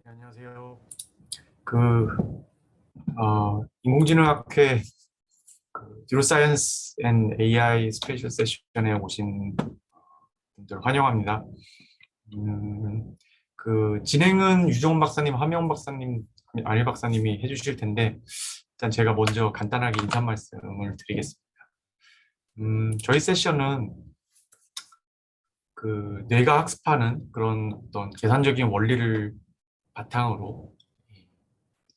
안녕하세요. 그 인공지능학회 뉴로사이언스 앤 AI 스페셜 세션에 오신 분들 환영합니다. 진행은 유정훈 박사님, 함영 박사님, 안일 박사님이 해주실 텐데 일단 제가 먼저 간단하게 인사 말씀을 드리겠습니다. 저희 세션은 뇌가 학습하는 그런 어떤 계산적인 원리를 바탕으로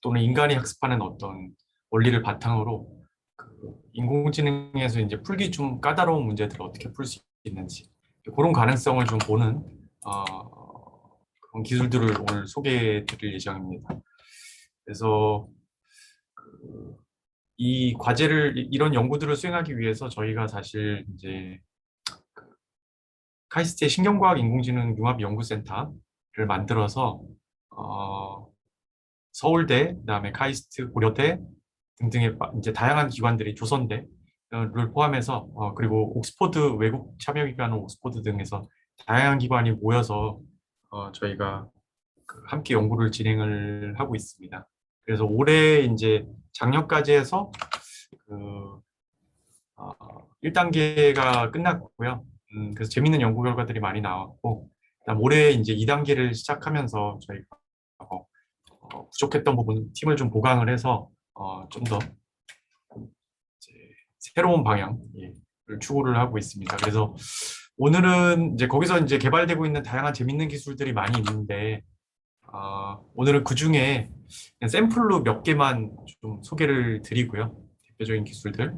또는 인간이 학습하는 어떤 원리를 바탕으로 인공지능에서 이제 풀기 좀 까다로운 문제들을 어떻게 풀 수 있는지 그런 가능성을 좀 보는 그런 기술들을 오늘 소개해 드릴 예정입니다. 그래서 이 과제를 이런 연구들을 수행하기 위해서 저희가 사실 이제 카이스트의 신경과학 인공지능 융합연구센터를 만들어서 서울대, 그다음에 카이스트, 고려대 등등의 이제 다양한 기관들이 조선대를 포함해서 그리고 옥스퍼드 외국 참여기관 옥스퍼드 등에서 다양한 기관이 모여서 저희가 함께 연구를 진행을 하고 있습니다. 그래서 올해 이제 작년까지 해서 그 1단계가 끝났고요. 그래서 재밌는 연구 결과들이 많이 나왔고, 그다음 올해 이제 2단계를 시작하면서 저희가 부족했던 부분 팀을 좀 보강을 해서 좀 더 새로운 방향을 추구를 하고 있습니다. 그래서 오늘은 이제 거기서 이제 개발되고 있는 다양한 재밌는 기술들이 많이 있는데 오늘은 그 중에 샘플로 몇 개만 좀 소개를 드리고요. 대표적인 기술들.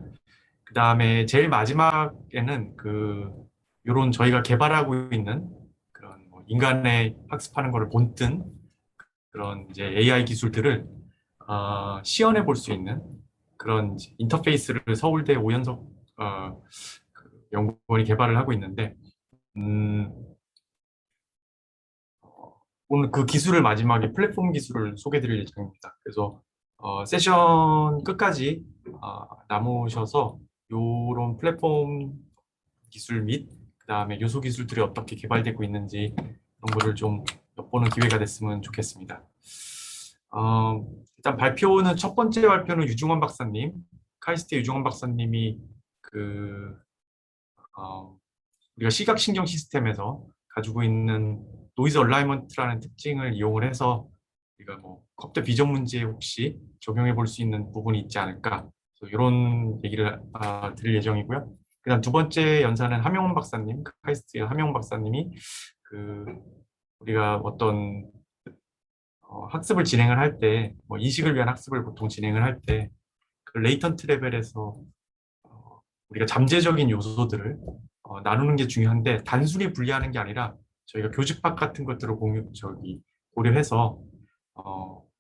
그 다음에 제일 마지막에는 요런 저희가 개발하고 있는 그런 뭐 인간의 학습하는 거를 본뜬 그런 이제 AI 기술들을 시연해 볼 수 있는 그런 인터페이스를 서울대 오연석 연구원이 개발을 하고 있는데 오늘 그 기술을 마지막에 플랫폼 기술을 소개해 드릴 예정입니다. 그래서 세션 끝까지 남으셔서 이런 플랫폼 기술 및 그다음에 요소 기술들이 어떻게 개발되고 있는지 그런 거를 좀 엿보는 기회가 됐으면 좋겠습니다. 일단 발표는 첫 번째 발표는 유중원 박사님, 카이스트 유중원 박사님이 우리가 시각신경 시스템에서 가지고 있는 노이즈 얼라이먼트라는 특징을 이용을 해서 우리가 뭐 컴퓨터 비전 문제에 혹시 적용해 볼 수 있는 부분이 있지 않을까 이런 얘기를 드릴 예정이고요. 그다음 두 번째 연사는 함영훈 박사님, 카이스트의 함영훈 박사님이 우리가 어떤 학습을 진행을 할 때, 뭐 인식을 위한 학습을 보통 진행을 할 때, 레이턴트 레벨에서 우리가 잠재적인 요소들을 나누는 게 중요한데 단순히 분리하는 게 아니라 저희가 교집합 같은 것들을 고려해서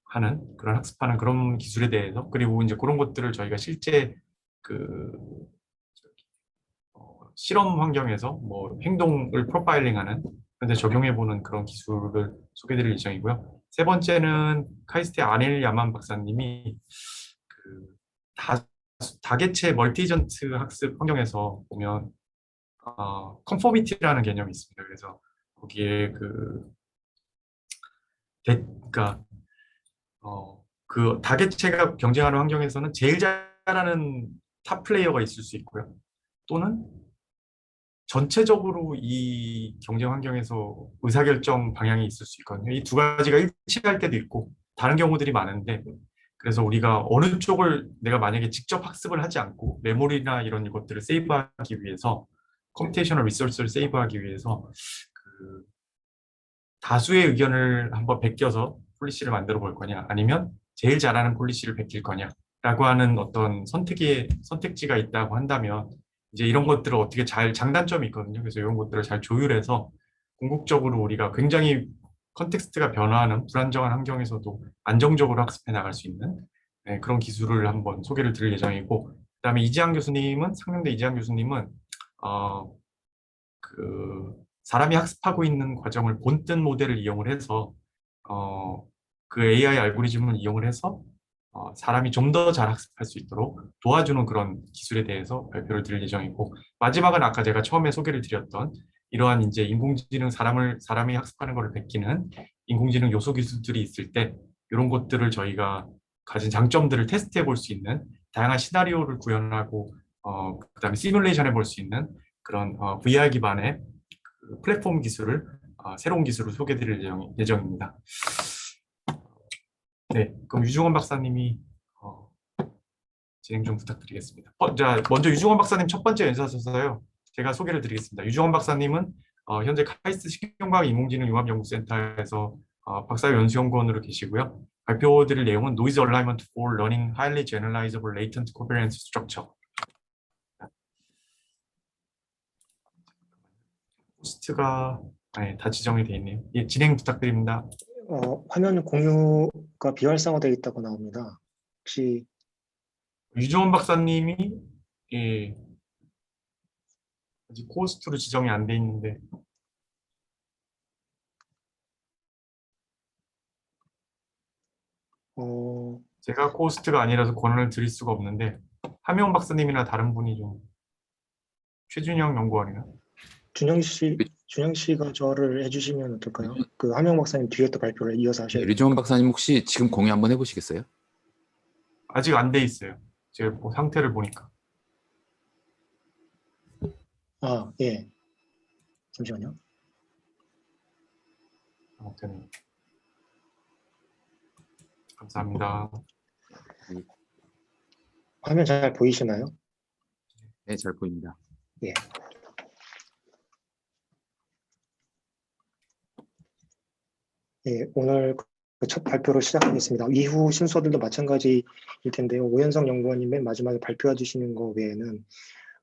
하는 그런 학습하는 그런 기술에 대해서 그리고 이제 그런 것들을 저희가 실제 실험 환경에서 뭐 행동을 프로파일링하는 그런데 적용해보는 그런 기술을 소개드릴 예정이고요. 세 번째는 카이스트의 아넬 야만 박사님이 다개체 멀티전트 학습 환경에서 보면 컨포미티라는 개념이 있습니다. 그래서 거기에 그러니까 그 다개체가 경쟁하는 환경에서는 제일 잘하는 탑 플레이어가 있을 수 있고요. 또는 전체적으로 이 경쟁 환경에서 의사결정 방향이 있을 수 있거든요. 이 두 가지가 일치할 때도 있고 다른 경우들이 많은데 그래서 우리가 어느 쪽을 내가 만약에 직접 학습을 하지 않고 메모리나 이런 것들을 세이브하기 위해서 컴퓨테이셔널 리소스를 세이브하기 위해서 다수의 의견을 한번 베껴서 폴리시를 만들어 볼 거냐 아니면 제일 잘하는 폴리시를 베낄 거냐라고 하는 어떤 선택지가 있다고 한다면 이제 이런 것들을 어떻게 장단점이 있거든요. 그래서 이런 것들을 잘 조율해서 궁극적으로 우리가 굉장히 컨텍스트가 변화하는 불안정한 환경에서도 안정적으로 학습해 나갈 수 있는 그런 기술을 한번 소개를 드릴 예정이고 그다음에 상명대 이지한 교수님은 사람이 학습하고 있는 과정을 본뜬 모델을 이용을 해서 그 AI 알고리즘을 이용을 해서 사람이 좀 더 잘 학습할 수 있도록 도와주는 그런 기술에 대해서 발표를 드릴 예정이고 마지막은 아까 제가 처음에 소개를 드렸던 이러한 이제 인공지능 사람이 학습하는 것을 베끼는 인공지능 요소 기술들이 있을 때 이런 것들을 저희가 가진 장점들을 테스트해 볼 수 있는 다양한 시나리오를 구현하고 그다음에 시뮬레이션 해볼 수 있는 그런 VR 기반의 그 플랫폼 기술을 새로운 기술을 소개해 드릴 예정입니다. 네, 그럼 유중원 박사님이 진행 좀 부탁드리겠습니다. 자, 먼저 유중원 박사님 첫 번째 연사서서요. 제가 소개를 드리겠습니다. 유중원 박사님은 현재 카이스트 식품과학 인공지능 융합연구센터에서 박사 연수연구원으로 계시고요. 발표드릴 내용은 Noise Alignment for Learning Highly Generalizable Latent Covariance Structure. 호스트가 다 지정이 되어 있네요. 예, 진행 부탁드립니다. 화면 공유가 비활성화되어 있다고 나옵니다. 혹시 유중원 박사님이 예, 아직 호스트로 지정이 안 돼 있는데 제가 호스트가 아니라서 권한을 드릴 수가 없는데 하명 박사님이나 다른 분이 좀 최준영 연구원이나 준영 씨가 저를 해주시면 어떨까요? 그 하명 박사님 뒤에 또 발표를 이어서 하셔야 돼요. 류정원 박사님 혹시 지금 공유 한번 해보시겠어요? 아직 안 돼 있어요. 제가 뭐 상태를 보니까. 예. 잠시만요. 되네요. 감사합니다. 화면 잘 보이시나요? 네, 잘 보입니다. 예. 예, 오늘 첫 발표로 시작하겠습니다. 이후 순서들도 마찬가지일 텐데요. 오현성 연구원님 맨 마지막에 발표해 주시는 거 외에는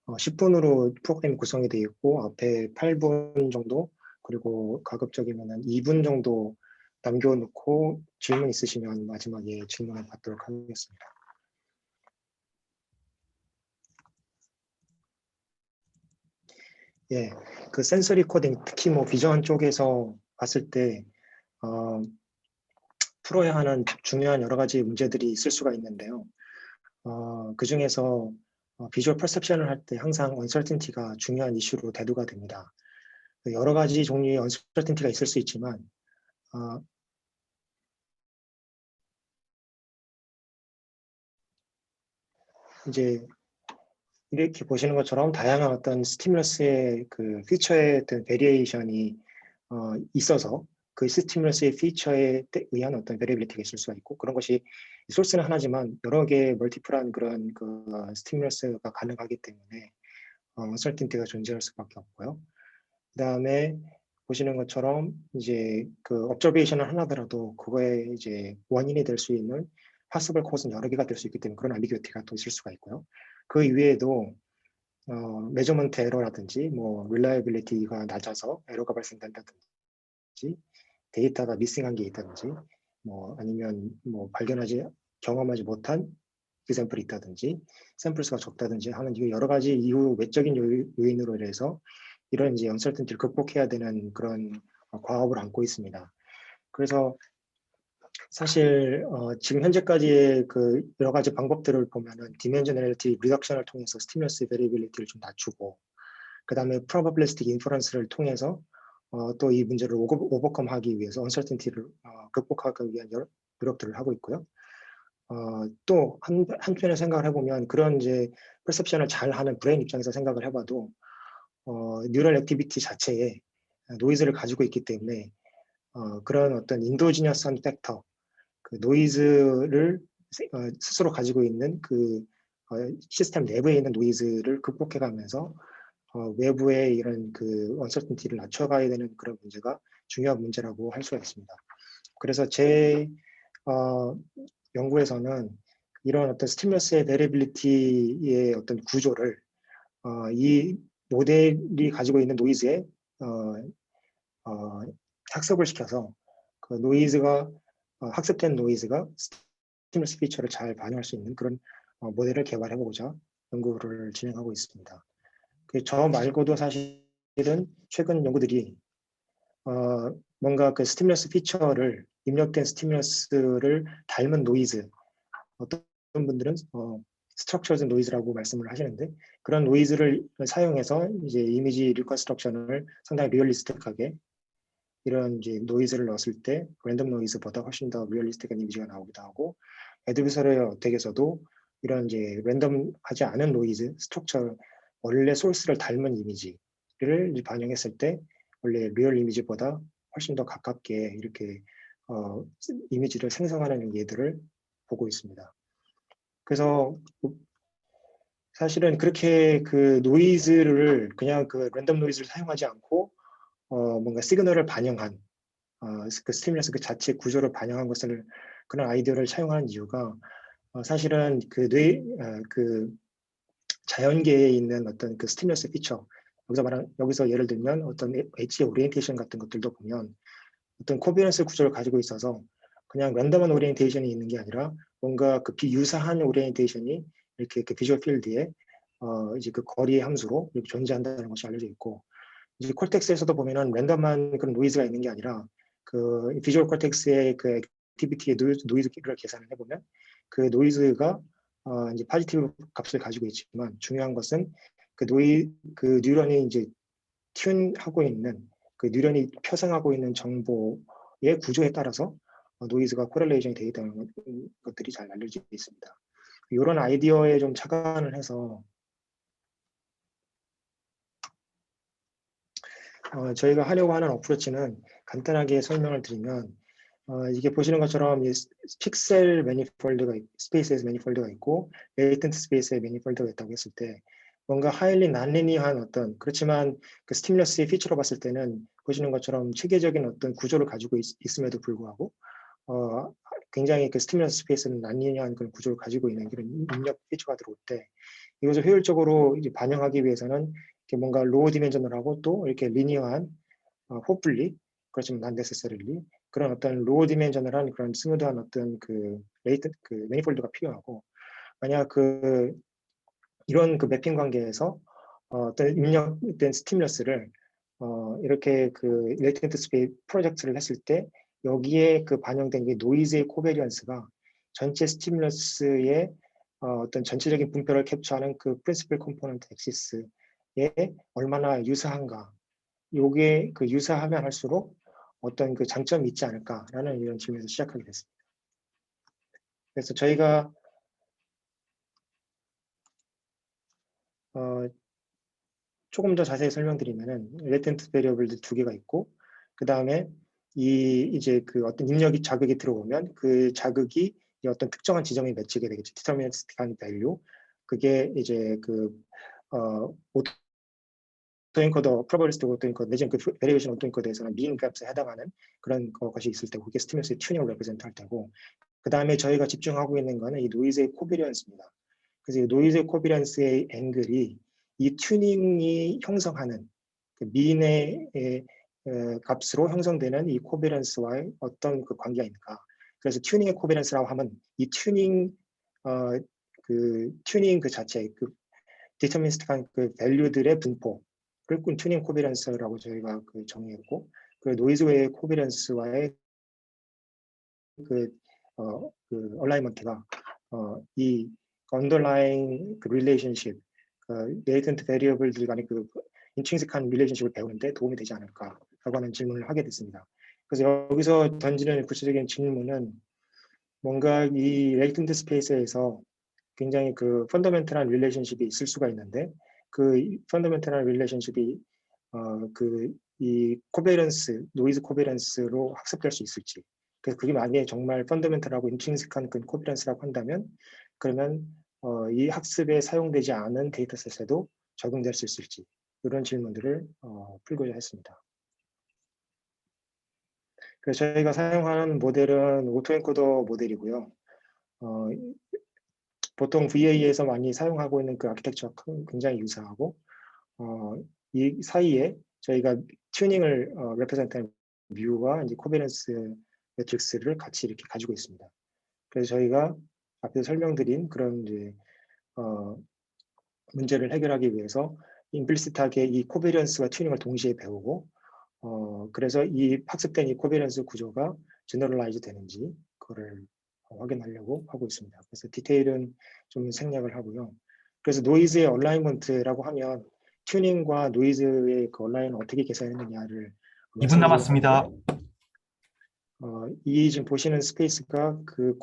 10분으로 프로그램이 구성이 되어 있고 앞에 8분 정도 그리고 가급적이면 2분 정도 남겨놓고 질문 있으시면 마지막에 질문을 받도록 하겠습니다. 예, 그 센서리 코딩 특히 뭐 비전 쪽에서 봤을 때 풀어야 하는 중요한 여러 가지 문제들이 있을 수가 있는데요. 그 중에서 비주얼 퍼셉션을 할 때 항상 언설틴티가 중요한 이슈로 대두가 됩니다. 여러 가지 종류의 언설틴티가 있을 수 있지만 이제 이렇게 보시는 것처럼 다양한 어떤 스티뮬러스의 그 피처의 어떤 베리에이션이 있어서 그 스티뮬러스의 피처에 의한 어떤 베리빌리티가 있을 수가 있고 그런 것이 소스는 하나지만 여러 개의 멀티플한 그런 그 스티뮬러스가 가능하기 때문에 언설틴티가 존재할 수밖에 없고요. 그다음에 보시는 것처럼 이제 그 observation을 하나더라도 그거에 이제 원인이 될 수 있는 possible cause는 여러 개가 될 수 있기 때문에 그런 ambiguity가 또 있을 수가 있고요. 그 이외에도 measurement error라든지 뭐 reliability가 낮아서 에러가 발생된다든지 데이터가 미싱한 게 있다든지 뭐 아니면 뭐 경험하지 못한 example이 있다든지 샘플 수가 적다든지 하는 여러 가지 이후 외적인 요인으로 인해서 이런 이제 언설턴티를 극복해야 되는 그런 과업을 안고 있습니다. 그래서 사실 지금 현재까지의 그 여러 가지 방법들을 보면은 디멘셔널리티 리덕션을 통해서 스티뮬러스 베리빌리티를 좀 낮추고 그 다음에 프로바빌리스틱 인퍼런스를 통해서 또 이 문제를 오버컴하기 위해서 언설턴티를 극복하기 위한 여러 노력들을 하고 있고요. 또 한편에 생각을 해보면 그런 이제 퍼셉션을 잘 하는 브레인 입장에서 생각을 해봐도 뉴럴 액티비티 자체에 노이즈를 가지고 있기 때문에 그런 어떤 인도지니어스한 팩터, 그 노이즈를 스스로 가지고 있는 그 시스템 내부에 있는 노이즈를 극복해가면서 외부의 이런 그 언설턴티를 낮춰가야 되는 그런 문제가 중요한 문제라고 할 수가 있습니다. 그래서 제 연구에서는 이런 어떤 스티뮬러스의 베리빌리티의 어떤 구조를 이 모델이 가지고 있는 노이즈에 학습을 시켜서 그 노이즈가 학습된 노이즈가 스티뮬러스 피처를 잘 반영할 수 있는 그런 모델을 개발해보고자 연구를 진행하고 있습니다. 저 말고도 사실은 최근 연구들이 뭔가 그 스티뮬러스 피처를 입력된 스티뮬러스를 닮은 노이즈 어떤 분들은 스트럭처즈 노이즈라고 말씀을 하시는데 그런 노이즈를 사용해서 이제 이미지 리컨스트럭션을 상당히 리얼리스틱하게 이런 이제 노이즈를 넣었을 때 랜덤 노이즈보다 훨씬 더 리얼리스틱한 이미지가 나오기도 하고, 애드비서리 어택에서도 이런 이제 랜덤하지 않은 노이즈 스트럭처, 원래 소스를 닮은 이미지를 이제 반영했을 때 원래 리얼 이미지보다 훨씬 더 가깝게 이렇게 이미지를 생성하는 예들을 보고 있습니다. 그래서 사실은 그렇게 그 노이즈를 그냥 그 랜덤 노이즈를 사용하지 않고 뭔가 시그널을 반영한 그 스티뮬러스 그 자체 구조를 반영한 것을 그런 아이디어를 차용하는 이유가 사실은 그 자연계에 있는 어떤 그 스티뮬러스 피처, 여기서 예를 들면 어떤 엣지 오리엔테이션 같은 것들도 보면 어떤 코비런스 구조를 가지고 있어서 그냥 랜덤한 오리엔테이션이 있는 게 아니라 뭔가 그 비유사한 오리엔테이션이 이렇게 그 비주얼 필드에 이제 그 거리의 함수로 이렇게 존재한다는 것이 알려져 있고, 이제 콜텍스에서도 보면은 랜덤한 그런 노이즈가 있는 게 아니라 그 비주얼 콜텍스의 그 액티비티의 노이즈를 계산을 해보면 그 노이즈가 이제 포지티브 값을 가지고 있지만 중요한 것은 그 뉴런이 이제 튠하고 있는 그 뉴런이 표상하고 있는 정보의 구조에 따라서 노이즈가 코렐레이션이 되어 있다는 것들이 잘 알려져 있습니다. 이런 아이디어에 좀 착안을 해서 저희가 하려고 하는 어프로치는 간단하게 설명을 드리면 이게 보시는 것처럼 이 픽셀 매니폴드가 스페이스에서 매니폴드가 있고 레이턴트 스페이스에 매니폴드가 있다고 했을 때 뭔가 하일리 난리니한 어떤, 그렇지만 그 스티뮬러스의 피처로 봤을 때는 보시는 것처럼 체계적인 어떤 구조를 가지고 있음에도 불구하고 굉장히 그 스티뮬러스 스페이스는 난리니한 그런 구조를 가지고 있는 그런 입력 피처가 들어올 때 이것을 효율적으로 이제 반영하기 위해서는 이렇게 뭔가 로우 디멘전을하고 또 이렇게 리니어한 hopefully, 그렇지만 not necessarily 그런 어떤 로우 디멘전을한 그런 스무드한 어떤 그 매니폴드가 필요하고, 만약 이런 그 매핑 관계에서 어떤 입력된 스티뮬러스를 이렇게 그 레이턴트 스페이스 프로젝트를 했을 때 여기에 그 반영된 게 노이즈의 코베리언스가 전체 스티뮬러스의 어떤 전체적인 분표를 캡처하는 그 프린시플 컴포넌트 엑시스에 얼마나 유사한가, 요게 그 유사하면 할수록 어떤 그 장점이 있지 않을까라는 이런 질문에서 시작하게 됐습니다. 그래서 저희가 조금 더 자세히 설명드리면은 레텐트 베리어블들 2개가 있고, 그 다음에 이제 그 어떤 입력이 자극이 들어오면 그 자극이 어떤 특정한 지점에 맺히게 되겠죠. 디터미니스틱한 밸류. 그게 이제 그 오토엔코더, 프로버비리스틱 오토엔코더 내지는 그 베리에이션 오토엔코더에서는 미인 값에 해당하는 그런 것이 있을 때고, 그게 스티뮤스의 튜닝을 레프레젠트 할 때고, 그 다음에 저희가 집중하고 있는 거는 이 노이즈의 코비리언스입니다. 그래서 이 노이즈의 코비리언스의 앵글이 이 튜닝이 형성하는 그 미인의 값으로 형성되는 이 코비런스와의 어떤 그 관계가 있는가. 그래서 튜닝의 코비런스라고 하면 이 튜닝 그 자체 그 디터미니스틱한 그 밸류들의 분포를 튜닝 코비런스라고 저희가 그 정의했고, 그 노이즈 외의 코비런스와의 그 얼라이먼트가 이 언더라잉 그 릴레이션십, 레이턴트 베리어블들 간의 그 인트린식한 릴레이션십을 배우는데 도움이 되지 않을까라고 하는 질문을 하게 됐습니다. 그래서 여기서 던지는 구체적인 질문은 뭔가 이 레이턴트 스페이스에서 굉장히 그 펀더멘털한 릴레이션십이 있을 수가 있는데, 그 펀더멘털한 릴레이션십이 이 코베런스, 노이즈 코베런스로 학습될 수 있을지, 그래서 그게 만약에 정말 펀더멘털하고 인트린식한 그 코베런스라고 한다면 그러면 이 학습에 사용되지 않은 데이터셋에도 적용될 수 있을지, 이런 질문들을 풀고자 했습니다. 그래서 저희가 사용하는 모델은 오토엔코더 모델이고요. 보통 VA에서 많이 사용하고 있는 그 아키텍처와 굉장히 유사하고, 이 사이에 저희가 튜닝을 레프레젠트한 뮤와 이제 코베런스 매트릭스를 같이 이렇게 가지고 있습니다. 그래서 저희가 앞에서 설명드린 그런 이제 문제를 해결하기 위해서 임플리시트하게 이 코베런스와 튜닝을 동시에 배우고, 그래서 이 학습된 이 코베런스 구조가 제너럴라이즈 되는지 그거를 확인하려고 하고 있습니다. 그래서 디테일은 좀 생략을 하고요. 그래서 노이즈의 얼라이먼트라고 하면 튜닝과 노이즈의 그 얼라인을 어떻게 계산했느냐를 2분 남았습니다. 이 지금 보시는 스페이스가 그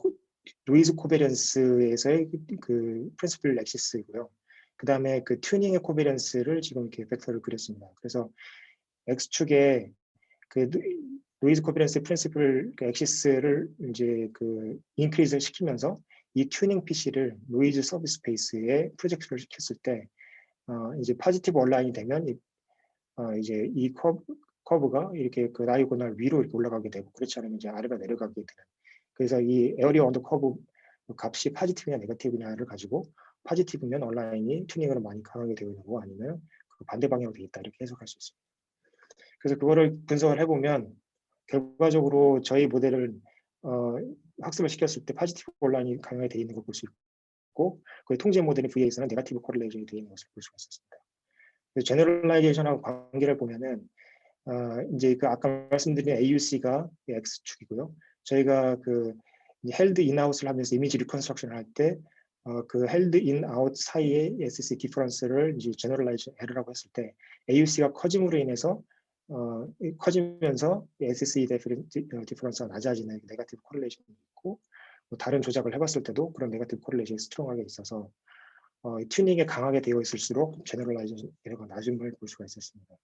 노이즈 코베런스에서의 그 프린시플 엑시스이고요. 그 다음에 그 튜닝의 코베런스를 지금 이렇게 벡터를 그렸습니다. 그래서 x축에 그 노이즈 코베런스 프린시플 엑시스를 이제 그 인크리즈를 시키면서 이 튜닝 PC를 노이즈 서브 스페이스에 프로젝트를 시켰을 때 이제 포지티브 온라인이 되면 이제 이 커브가 이렇게 그 다이고널 위로 이렇게 올라가게 되고, 그렇지 않으면 이제 아래가 내려가게 되는. 그래서 이 에어리어 언더 커브 값이 포지티브냐 네거티브냐를 가지고 포지티브면 온라인이 튜닝으로 많이 강하게 되어 있고, 아니면 그 반대 방향으로 되어 있다, 이렇게 해석할 수 있습니다. 그래서 그거를 분석을 해보면 결과적으로 저희 모델을 학습을 시켰을 때 포지티브 온라인이 강하게 되어 있는 걸 볼 수 있고, 그 통제 모델인 VA에서는 네거티브 코릴레이션이 되어 있는 것을 볼 수가 있었습니다. 제너럴라이제이션하고 관계를 보면은 이제 그 아까 말씀드린 AUC가 X축이고요. 저희가 그 헬드 인아웃을 하면서 이미지 리컨스트럭션을 할 때 그 헬드 인아웃 사이의 SC 디퍼런스를 이제 제너럴라이즈 L이라고 했을 때 AUC가 커짐으로 인해서 커지면서 SC 디퍼런스가 낮아지는 네거티브 코릴레이션이 있고, 뭐 다른 조작을 해봤을 때도 그런 네거티브 코릴레이션이 스트롱하게 있어서 튜닝에 강하게 되어 있을수록 제너럴라이제이션 에러가 낮은 걸 볼 수가 있었습니다.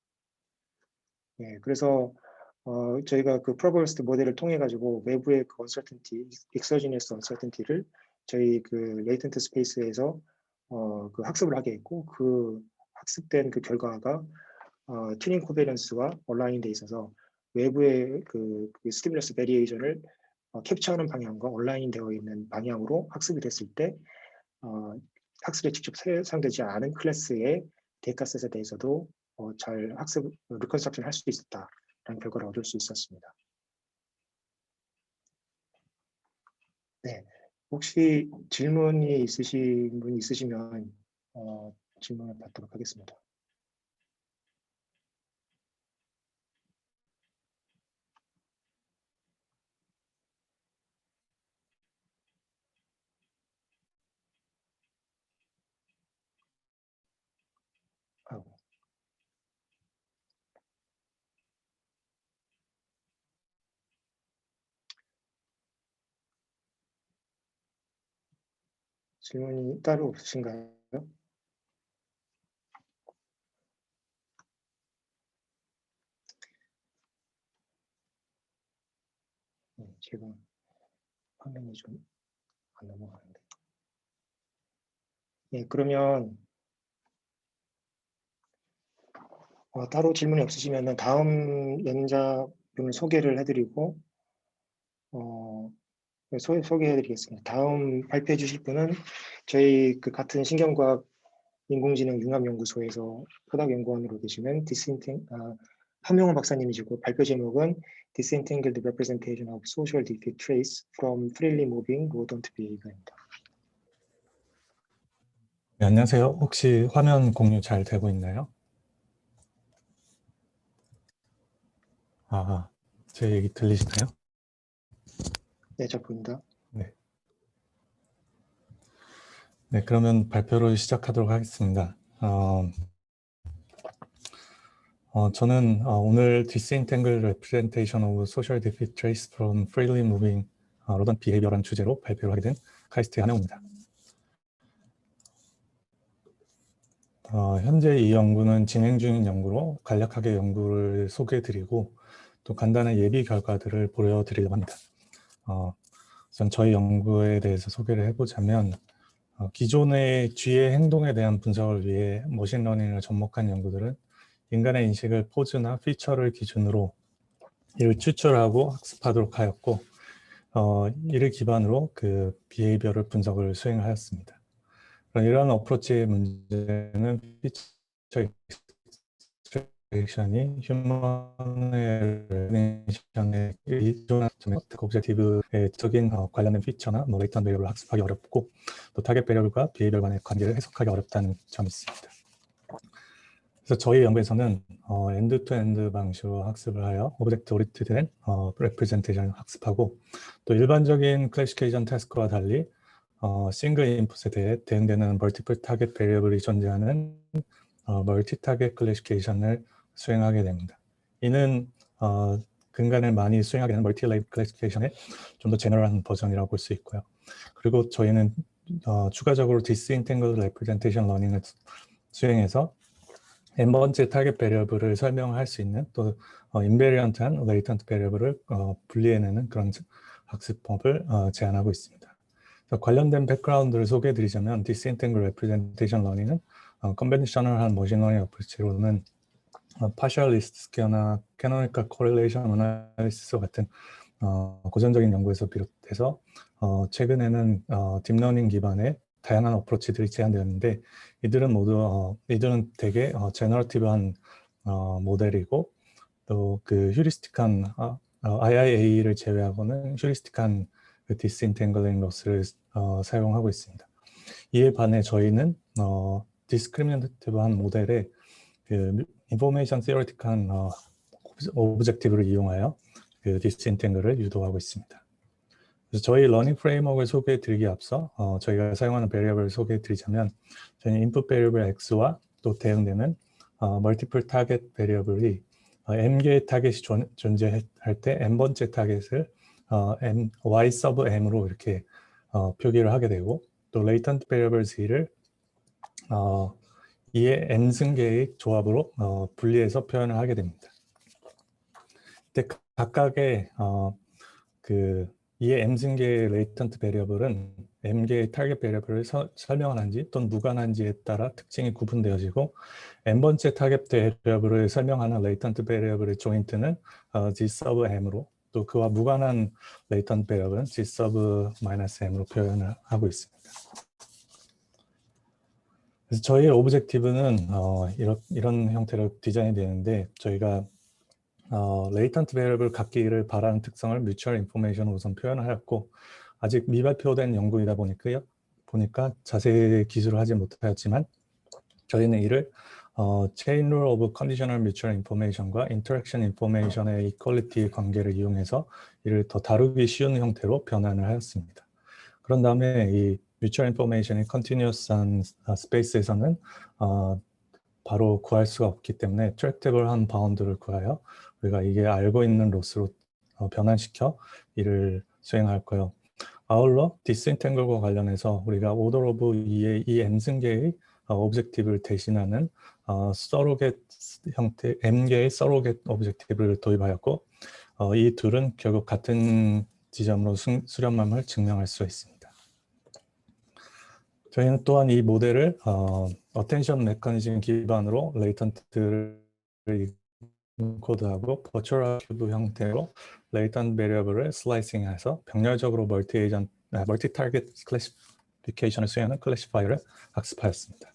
예, 그래서 저희가 그 프로버스트 모델을 통해 가지고 외부의 그 uncertainty, exogenous uncertainty를 저희 그 latent 스페이스에서 그 학습을 하게 했고, 그 학습된 그 결과가 튜닝 코베런스와 온라인돼 있어서 외부의 그 스티뮬러스 베리에이션을 캡처하는 방향과 온라인 되어 있는 방향으로 학습이 됐을 때 학습에 직접 사용되지 않은 클래스의 데이터셋에 대해서도 잘 학습 리컨스트럭션 할 수 있었다라는 결과를 얻을 수 있었습니다. 네, 혹시 질문이 있으신 분이 있으시면 질문을 받도록 하겠습니다. 질문이 따로 없으신가요? 네, 지금 화면이 좀 안 넘어가는데. 네, 그러면 따로 질문이 없으시면 다음 연자분을 소개를 해드리고 소개해드리겠습니다. 다음 발표해 주실 분은 저희 그 같은 신경과학 인공지능 융합연구소에서 포닥연구원으로 계시는 함용호 박사님이시고, 발표 제목은 Disentangled Representation of Social Defeat Trace from Freely Moving Rodent Behavior입니다. 네, 안녕하세요. 혹시 화면 공유 잘 되고 있나요? 제 얘기 들리시나요? 네, 저 보입니다. 네, 그러면 발표를 시작하도록 하겠습니다. 저는 오늘 Disentangled Representation of Social Defeat Trace from Freely Moving Rodent Behavior라는 주제로 발표를 하게 된 카이스트의 함용호입니다. 현재 이 연구는 진행 중인 연구로 간략하게 연구를 소개해드리고 또 간단한 예비 결과들을 보여드리려고 합니다. 우선 저희 연구에 대해서 소개를 해보자면 기존의 쥐의 행동에 대한 분석을 위해 머신러닝을 접목한 연구들은 인간의 인식을 포즈나 피처를 기준으로 이를 추출하고 학습하도록 하였고 이를 기반으로 그 비헤이비어럴 분석을 수행하였습니다. 이러한 어프로치의 문제는 피처 익스트랙션이 휴먼 레그니션의 기존한 오브젝티브의 적인 관련된 피처나 레이턴 베리어블을 학습하기 어렵고 또 타겟 베리어블과 비헤이비어 간의 관계를 해석하기 어렵다는 점이 있습니다. 그래서 저희 연구에서는 엔드-투-엔드 방식으로 학습을 하여 오브젝트 오리엔티드된 레프레젠테이션을 학습하고 또 일반적인 클래시피케이션 태스크와 달리 싱글 인풋에 대해 대응되는 멀티플 타겟 베리어블이 존재하는 멀티 타겟 클래시피케이션을 수행하게 됩니다. 이는 근간을 많이 수행하게 되는 멀티-레이블 클래시피케이션의 좀 더 제너럴한 버전이라고 볼 수 있고요. 그리고 저희는 추가적으로 디스인탱글드 레프레젠테이션 러닝을 수행해서 n번째 타겟 베리어블을 설명할 수 있는 또 인베리언트한 레이턴트 베리어블을 분리해내는 그런 학습법을 제안하고 있습니다. 그래서 관련된 백그라운드를 소개해드리자면 디스인탱글 레프레젠테이션 러닝은 컨벤셔널한 머신러닝 어프로치로는 파셜리스트 스퀘어나 캐노니컬 코릴레이션 어나리시스 같은 고전적인 연구에서 비롯해서 최근에는 딥러닝 기반의 다양한 어프로치들이 제안되었는데 이들은 되게 제너러티브한 모델이고 또 그 휴리스틱한 IIA를 제외하고는 휴리스틱한 그 디스인탱글링 로스를 사용하고 있습니다. 이에 반해 저희는 디스크리미네이티브한 모델의 그 인포메이션 시어리틱한 오브젝티브를 이용하여 그 디스인탱글을 유도하고 있습니다. 그래서 저희 러닝 프레임워크를 소개해 드리기 앞서 저희가 사용하는 베리어블을 소개해 드리자면 저희는 인풋 베리어블 X와 또 대응되는 멀티플 타겟 베리어블이 m개의 타겟이 존재할 때 n번째 타겟을 y 서브 m으로 이렇게 표기를 하게 되고 또 레이턴트 베리어블 Z를 이에 m승계의 조합으로 분리해서 표현을 하게 됩니다. 근데 각각의 이에 m승계의 레이턴트 베리어블은 m개의 타겟 베리어블을 설명하는지 또는 무관한지에 따라 특징이 구분되어지고 n번째 타겟 베리어블을 설명하는 레이턴트 베리어블의 조인트는 g sub m으로 또 그와 무관한 레이턴트 베리어블은 g sub -m으로 표현을 하고 있습니다. 그래서 저희의 오브젝티브는 이런 형태로 디자인이 되는데 저희가 레이턴트 베리어블 갖기를 바라는 특성을 뮤추얼 인포메이션으로 우선 표현을 하였고 아직 미발표된 연구이다 보니까 자세히 기술을 하지 못하였지만 저희는 이를 체인 룰 오브 컨디셔널 뮤추얼 인포메이션과 인터랙션 인포메이션의 이퀄리티 관계를 이용해서 이를 더 다루기 쉬운 형태로 변환을 하였습니다. 그런 다음에 이 뮤추얼 인포메이션이 컨티뉴어스한 스페이스에서는 바로 구할 수가 없기 때문에 트랙테이블한 바운드를 구하여 우리가 이게 알고 있는 로스로 변환시켜 이를 수행할 거요. 아울러 디스인탱글과 관련해서 우리가 오더 오브 이 m승계의 오브젝티브를 대신하는 서로겟 형태 m개의 서로겟 오브젝티브를 도입하였고 이 둘은 결국 같은 지점으로 수렴함을 증명할 수 있습니다. 저희는 또한 이 모델을 어텐션 메커니즘 기반으로 레이턴트를 인코드하고 버추얼 큐브 형태로 레이턴트 베리어블을 슬라이싱해서 병렬적으로 멀티 타겟 클래시피케이션을 수행하는 클래시파이어를 학습하였습니다.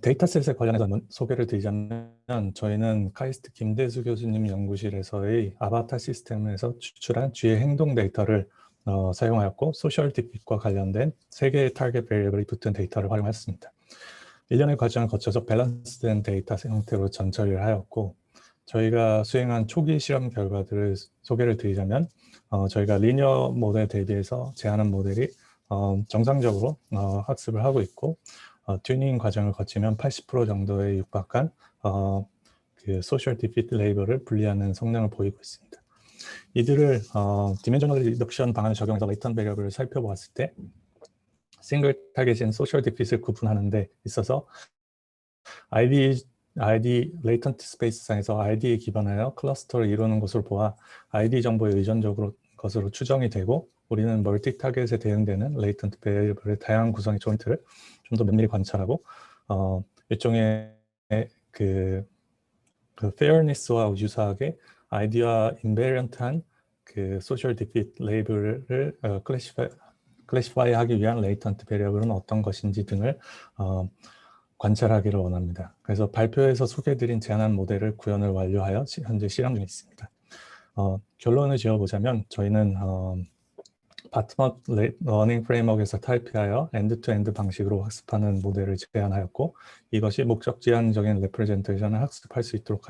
데이터셋에 관련해서 소개를 드리자면 저희는 카이스트 김대수 교수님 연구실에서의 아바타 시스템에서 추출한 쥐의 행동 데이터를 사용하였고 소셜 딥핏과 관련된 3개의 타겟 베리어블이 붙은 데이터를 활용했습니다. 일련의 과정을 거쳐서 밸런스된 데이터 형태로 전처리를 하였고 저희가 수행한 초기 실험 결과들을 소개를 드리자면 저희가 리니어 모델 대비해서 제안한 모델이 정상적으로 학습을 하고 있고 튜닝 과정을 거치면 80% 정도에 육박한 그 소셜 디핏 레이블을 분리하는 성능을 보이고 있습니다. 이들을 디멘셔널 리덕션 방안을 적용해서 레이턴트 베리어블을 살펴보았을 때 싱글 타겟인 소셜 디핏을 구분하는 데 있어서 ID 레이턴트 스페이스상에서 ID에 기반하여 클러스터를 이루는 것으로 보아 ID 정보의 의존적으로 것으로 추정이 되고 우리는 멀티 타겟에 대응되는 레이턴트 베리어블의 다양한 구성의 조인트를 좀 더 면밀히 관찰하고 일종의 그 fairness와 유사하게 아이디와 인베리언트한 그 소셜 디핏 레이블을 클래시파이 하기 위한 레이턴트 베리어블은 어떤 것인지 등을 관찰하기를 원합니다. 그래서 발표에서 소개해드린 제안한 모델을 구현을 완료하여 현재 실험 중에 있습니다. 결론을 지어보자면 저희는 바텀업 러닝 프레임워크에서 타입하여 엔드-투-엔드 방식으로 학습하는 모델을 제안하였고 이것이 목적 지향적인 레프레젠테이션을 학습할 수 있도록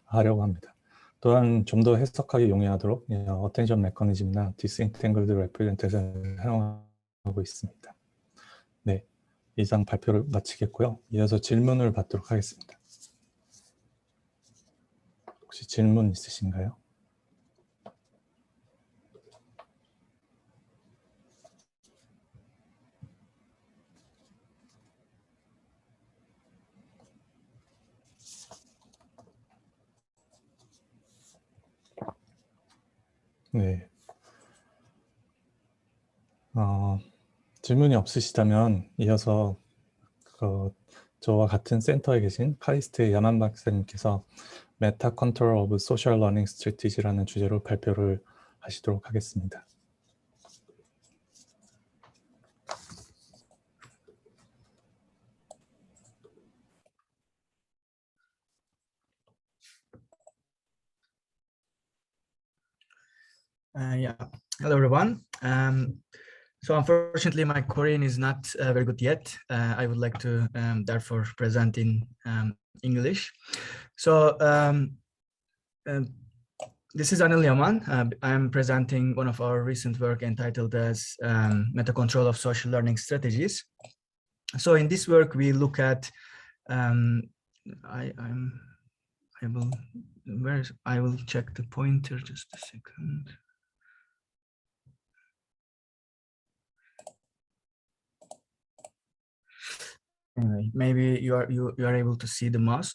하려고 합니다. 또한 좀 더 해석하기 용이하도록 어텐션 메커니즘이나 디스인탱글드 레프레젠테이션을 사용하고 있습니다. 네, 이상 발표를 마치겠고요. 이어서 질문을 받도록 하겠습니다. 혹시 질문 있으신가요? 네. 질문이 없으시다면 이어서 저와 같은 센터에 계신 카이스트의 야만 박사님께서 메타 컨트롤 오브 소셜 러닝 스트래티지라는 주제로 발표를 하시도록 하겠습니다. Yeah, hello everyone. So unfortunately, my Korean is not very good yet. I would like to therefore present in English. So this is Anil Yaman. I'm presenting one of our recent work entitled as Meta Control of Social Learning Strategies. So in this work, we look at I will check the pointer just a second. Anyway, maybe you are able to see the mouse.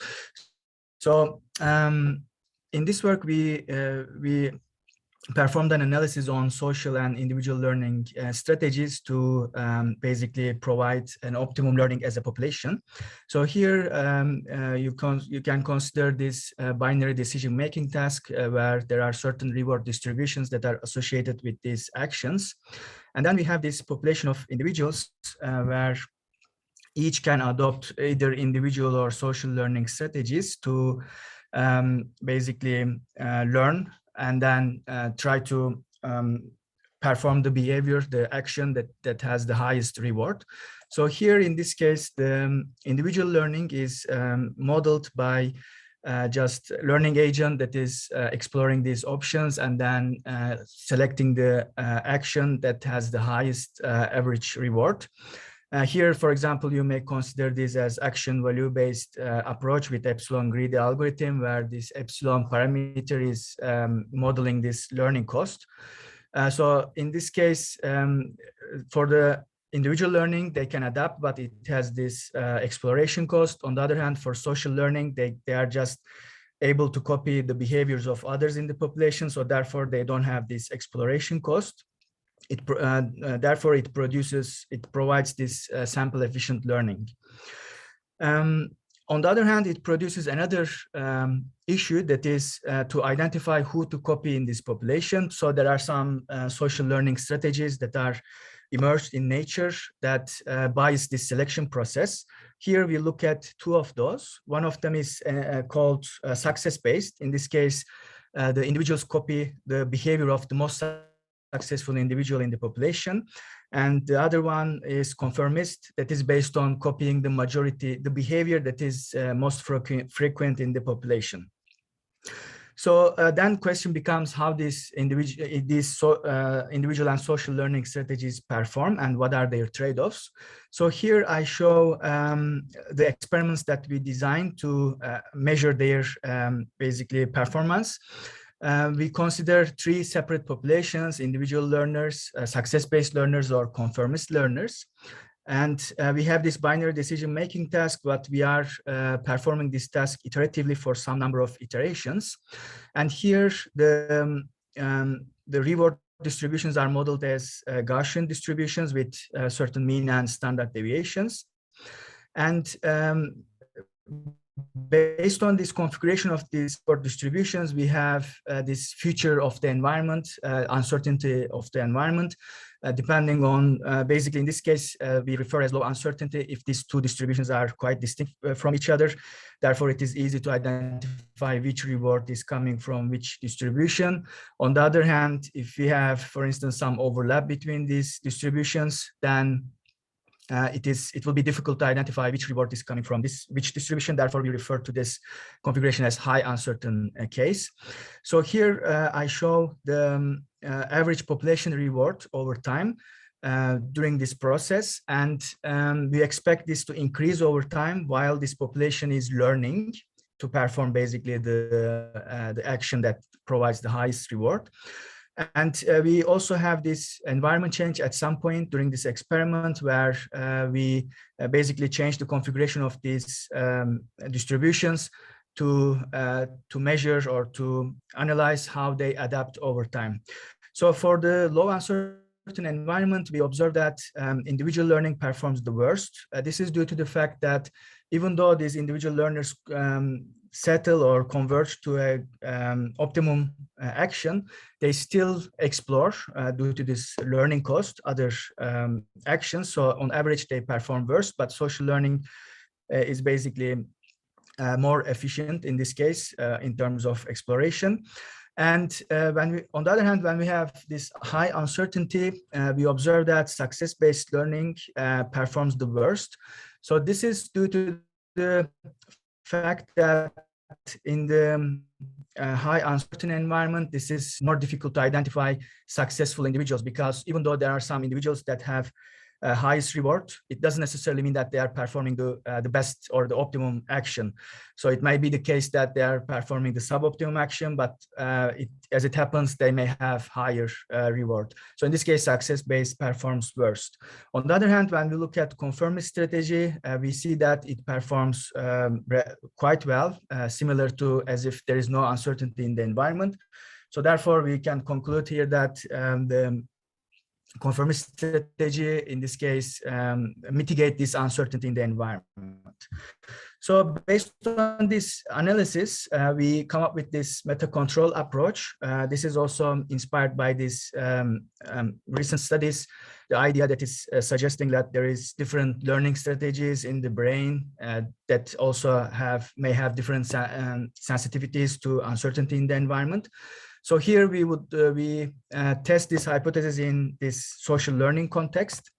So in this work, we performed an analysis on social and individual learning strategies to basically provide an optimum learning as a population. So here you can consider this binary decision-making task where there are certain reward distributions that are associated with these actions. And then we have this population of individuals where each can adopt either individual or social learning strategies to basically learn and then try to perform the behavior, the action that has the highest reward. So here in this case, the individual learning is modeled by just learning agent that is exploring these options and then selecting the action that has the highest average reward. Here, for example, you may consider this as action value-based approach with epsilon greedy algorithm, where this epsilon parameter is modeling this learning cost. So in this case, for the individual learning, they can adapt, but it has this exploration cost. On the other hand, for social learning, they are just able to copy the behaviors of others in the population, so therefore they don't have this exploration cost. Therefore, it provides this sample efficient learning. On the other hand, it produces another issue, that is to identify who to copy in this population. So there are some social learning strategies that are emerged in nature that bias this selection process. Here we look at two of those. One of them is called success-based. In this case, the individuals copy the behavior of the most successful individual in the population. And the other one is conformist, that is based on copying the behavior that is most frequent in the population. So then question becomes how these individual and social learning strategies perform and what are their trade-offs. So here I show the experiments that we designed to measure their basically performance. We consider three separate populations: individual learners, success-based learners, or conformist learners. And we have this binary decision-making task, but we are performing this task iteratively for some number of iterations. And here the reward distributions are modeled as Gaussian distributions with certain mean and standard deviations. And based on this configuration of these distributions, we have this feature of the environment, uncertainty of the environment, depending on, basically in this case, we refer as low uncertainty if these two distributions are quite distinct from each other. Therefore, it is easy to identify which reward is coming from which distribution. On the other hand, if we have, for instance, some overlap between these distributions, then it will be difficult to identify which reward is coming from which distribution. Therefore, we refer to this configuration as high uncertain case. So here I show the average population reward over time during this process, and we expect this to increase over time while this population is learning to perform basically the action that provides the highest reward. And we also have this environment change at some point during this experiment where we basically change the configuration of these distributions to measure or to analyze how they adapt over time. So for the low uncertain environment, we observe that individual learning performs the worst. This is due to the fact that even though these individual learners settle or converge to a optimum action, they still explore due to this learning cost other actions. So on average, they perform worse, but social learning is basically more efficient in this case in terms of exploration. And on the other hand, when we have this high uncertainty, we observe that success-based learning performs the worst. So this is due to the fact that in the high uncertain environment, this is more difficult to identify successful individuals, because even though there are some individuals that have highest reward, it doesn't necessarily mean that they are performing the best or the optimum action. So it might be the case that they are performing the suboptimum action, but as it happens, they may have higher reward. So in this case, success-based performs worst. On the other hand, when we look at conformist strategy, we see that it performs quite well, similar to as if there is no uncertainty in the environment. So therefore, we can conclude here that the conformist strategy in this case mitigate this uncertainty in the environment. So based on this analysis, we come up with this meta-control approach. This is also inspired by this recent studies, the idea that is suggesting that there is different learning strategies in the brain that also may have different sensitivities to uncertainty in the environment. So here we would test this hypothesis in this social learning context.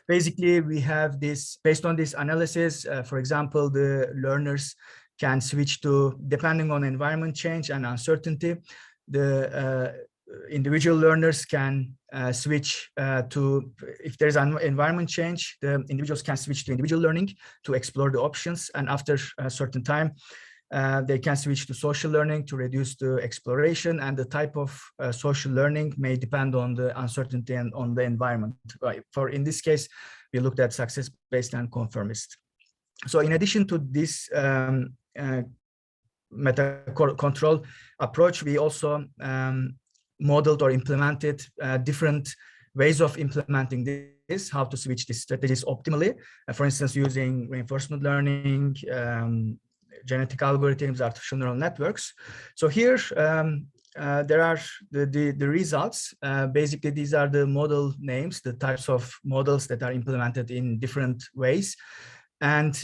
Basically, we have this, based on this analysis, for example, the learners can switch to, depending on environment change and uncertainty, the individual learners can switch to, if there's an environment change, the individuals can switch to individual learning to explore the options, and after a certain time, they can switch to social learning to reduce the exploration, and the type of social learning may depend on the uncertainty and on the environment. Right. For in this case, we looked at success-based and conformist. So in addition to this meta-control approach, we also modeled or implemented different ways of implementing this, how to switch these strategies optimally. For instance, using reinforcement learning, genetic algorithms, artificial neural networks. So here there are the results. Basically, these are the model names, the types of models that are implemented in different ways. And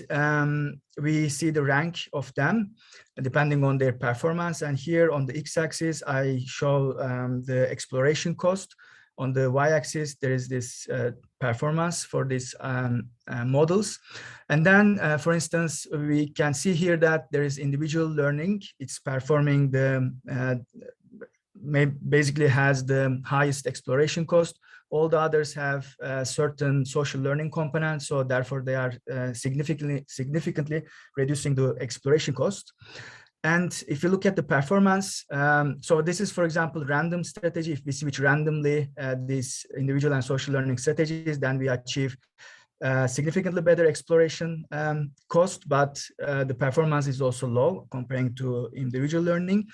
we see the rank of them depending on their performance. And here on the x-axis, I show the exploration cost. On the y-axis, there is this performance for these models. And then, for instance, we can see here that there is individual learning. It's performing basically has the highest exploration cost. All the others have certain social learning components, so therefore they are significantly reducing the exploration cost. And if you look at the performance, so this is, for example, random strategy. If we switch randomly these individual and social learning strategies, then we achieve significantly better exploration cost, but the performance is also low comparing to individual learning.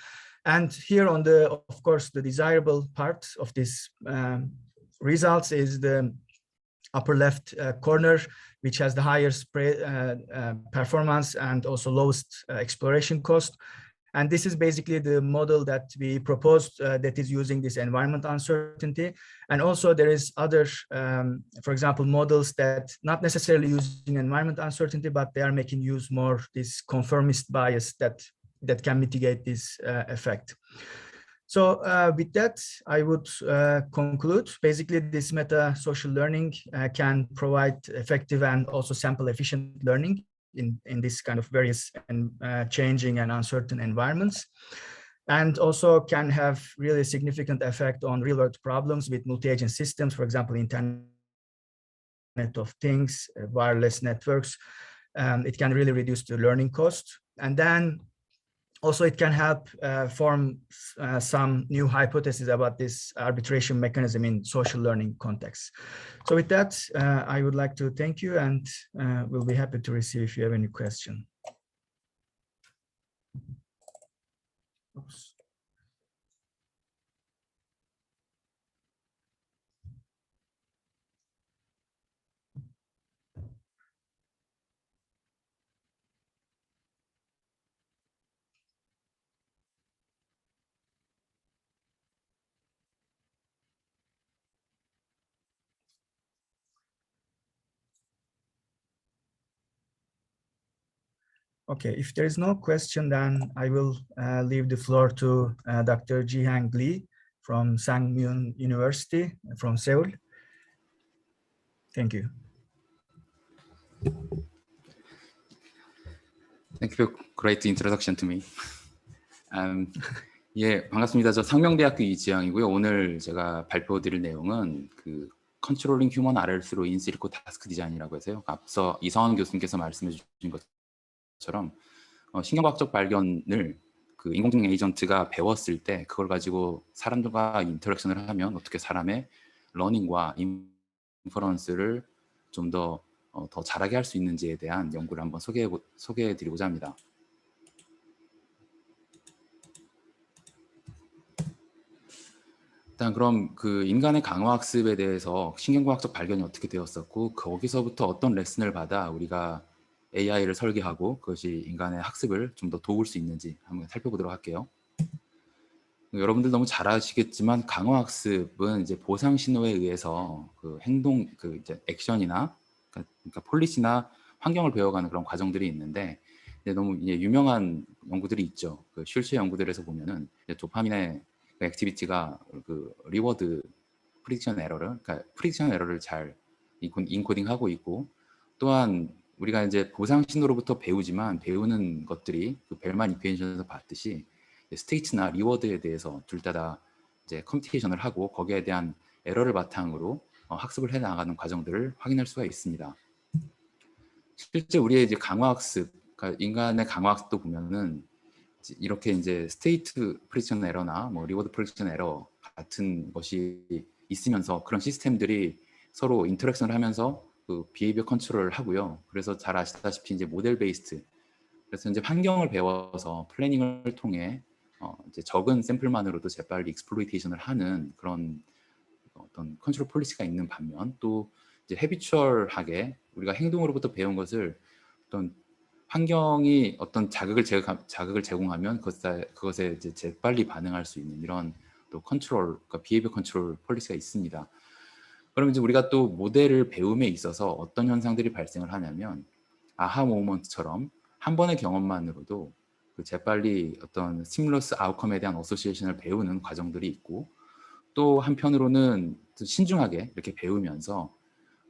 And here on the, of course, the desirable part of this results is the upper left corner, which has the highest performance and also lowest exploration cost. And this is basically the model that we proposed that is using this environment uncertainty. And also there is other, for example, models that not necessarily using environment uncertainty, but they are making use more this conformist bias that can mitigate this effect. So with that, I would conclude. Basically, this meta social learning can provide effective and also sample efficient learning in this kind of various and changing and uncertain environments, and also can have really significant effect on real world problems with multi-agent systems, for example, Internet of Things, wireless networks. It can really reduce the learning cost. And then also it can help form some new hypotheses about this arbitration mechanism in social learning context. So with that, I would like to thank you, and we'll be happy to receive if you have any question. Oops. Okay, if there is no question, then I will leave the floor to Dr. Ji-Hang Lee from Sangmyun University from Seoul. Thank you. Thank you. Great introduction to me. 예, 반갑습니다. 저 상명대학교 이지영이고요. 오늘 제가 발표드릴 내용은 그 컨트롤링 휴먼 RLS로 인실코 타스크 디자인이라고 해서요. 앞서 이성원 교수님께서 말씀해 주신 것처럼 신경과학적 발견을 그 인공지능 에이전트가 배웠을 때 그걸 가지고 사람들과 인터랙션을 하면 어떻게 사람의 러닝과 인퍼런스를 좀 더 잘하게 할 수 있는지에 대한 연구를 한번 소개해 드리고자 합니다. 일단 그럼 그 인간의 강화학습에 대해서 신경과학적 발견이 어떻게 되었었고 거기서부터 어떤 레슨을 받아 우리가 AI를 설계하고 그것이 인간의 학습을 좀 더 도울 수 있는지 한번 살펴보도록 할게요. 여러분들 너무 잘 아시겠지만 강화학습은 이제 보상 신호에 의해서 그 행동, 그 이제 액션이나 그러니까 폴리시나 환경을 배워가는 그런 과정들이 있는데 이제 너무 이제 유명한 연구들이 있죠. 그 슐츠 연구들에서 보면은 이제 도파민의 그 액티비티가 그 리워드 프리딕션 에러를, 그러니까 프리딕션 에러를 잘 인코딩하고 있고 또한 우리가 이제 보상 신호로부터 배우지만 배우는 것들이 그 벨만 이퀘이션에서 봤듯이 스테이트나 리워드에 대해서 둘 다 이제 컴퓨테이션을 하고 거기에 대한 에러를 바탕으로 학습을 해 나가는 과정들을 확인할 수가 있습니다. 실제 우리의 이제 강화학습, 그러니까 인간의 강화학습도 보면은 이렇게 이제 스테이트 프리딕션 에러나 뭐 리워드 프리딕션 에러 같은 것이 있으면서 그런 시스템들이 서로 인터랙션을 하면서 그 비헤이비어 컨트롤을 하고요. 그래서 잘 아시다시피 이제 모델 베이스드, 그래서 이제 환경을 배워서 플래닝을 통해 이제 적은 샘플만으로도 재빨리 익스플로이테이션을 하는 그런 어떤 컨트롤 폴리시가 있는 반면 또 이제 헤비추얼하게 우리가 행동으로부터 배운 것을 어떤 환경이 어떤 자극을 제공하면 그것에 이제 재빨리 반응할 수 있는 이런 또 컨트롤, 그러니까 비헤이비어 컨트롤 폴리시가 있습니다. 그럼 이제 우리가 또 모델을 배움에 있어서 어떤 현상들이 발생을 하냐면 아하 모먼트처럼 한 번의 경험만으로도 그 재빨리 어떤 스티뮬러스 아웃컴에 대한 어소시에이션을 배우는 과정들이 있고 또 한편으로는 신중하게 이렇게 배우면서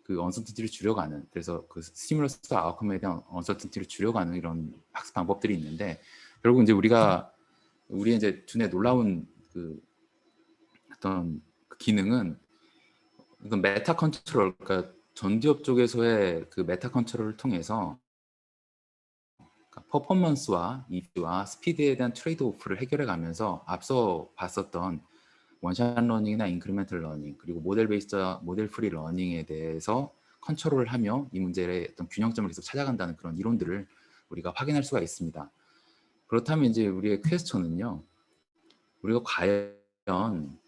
그 언서튼티를 줄여가는, 그래서 그 스티뮬러스 아웃컴에 대한 언서튼티를 줄여가는 이런 학습 방법들이 있는데 결국 이제 우리 이제 두뇌 놀라운 그 어떤 기능은 이건 메타 컨트롤, 그러니까 전기업 쪽에서의 그 메타 컨트롤을 통해서 그러니까 퍼포먼스와 이드와 스피드에 대한 트레이드 오프를 해결해 가면서 앞서 봤었던 원샷 러닝이나 인크리멘털 러닝 그리고 모델 베이스드 모델 프리 러닝에 대해서 컨트롤을 하며 이 문제의 어떤 균형점을 계속 찾아간다는 그런 이론들을 우리가 확인할 수가 있습니다. 그렇다면 이제 우리의 퀘스천은요, 우리가 과연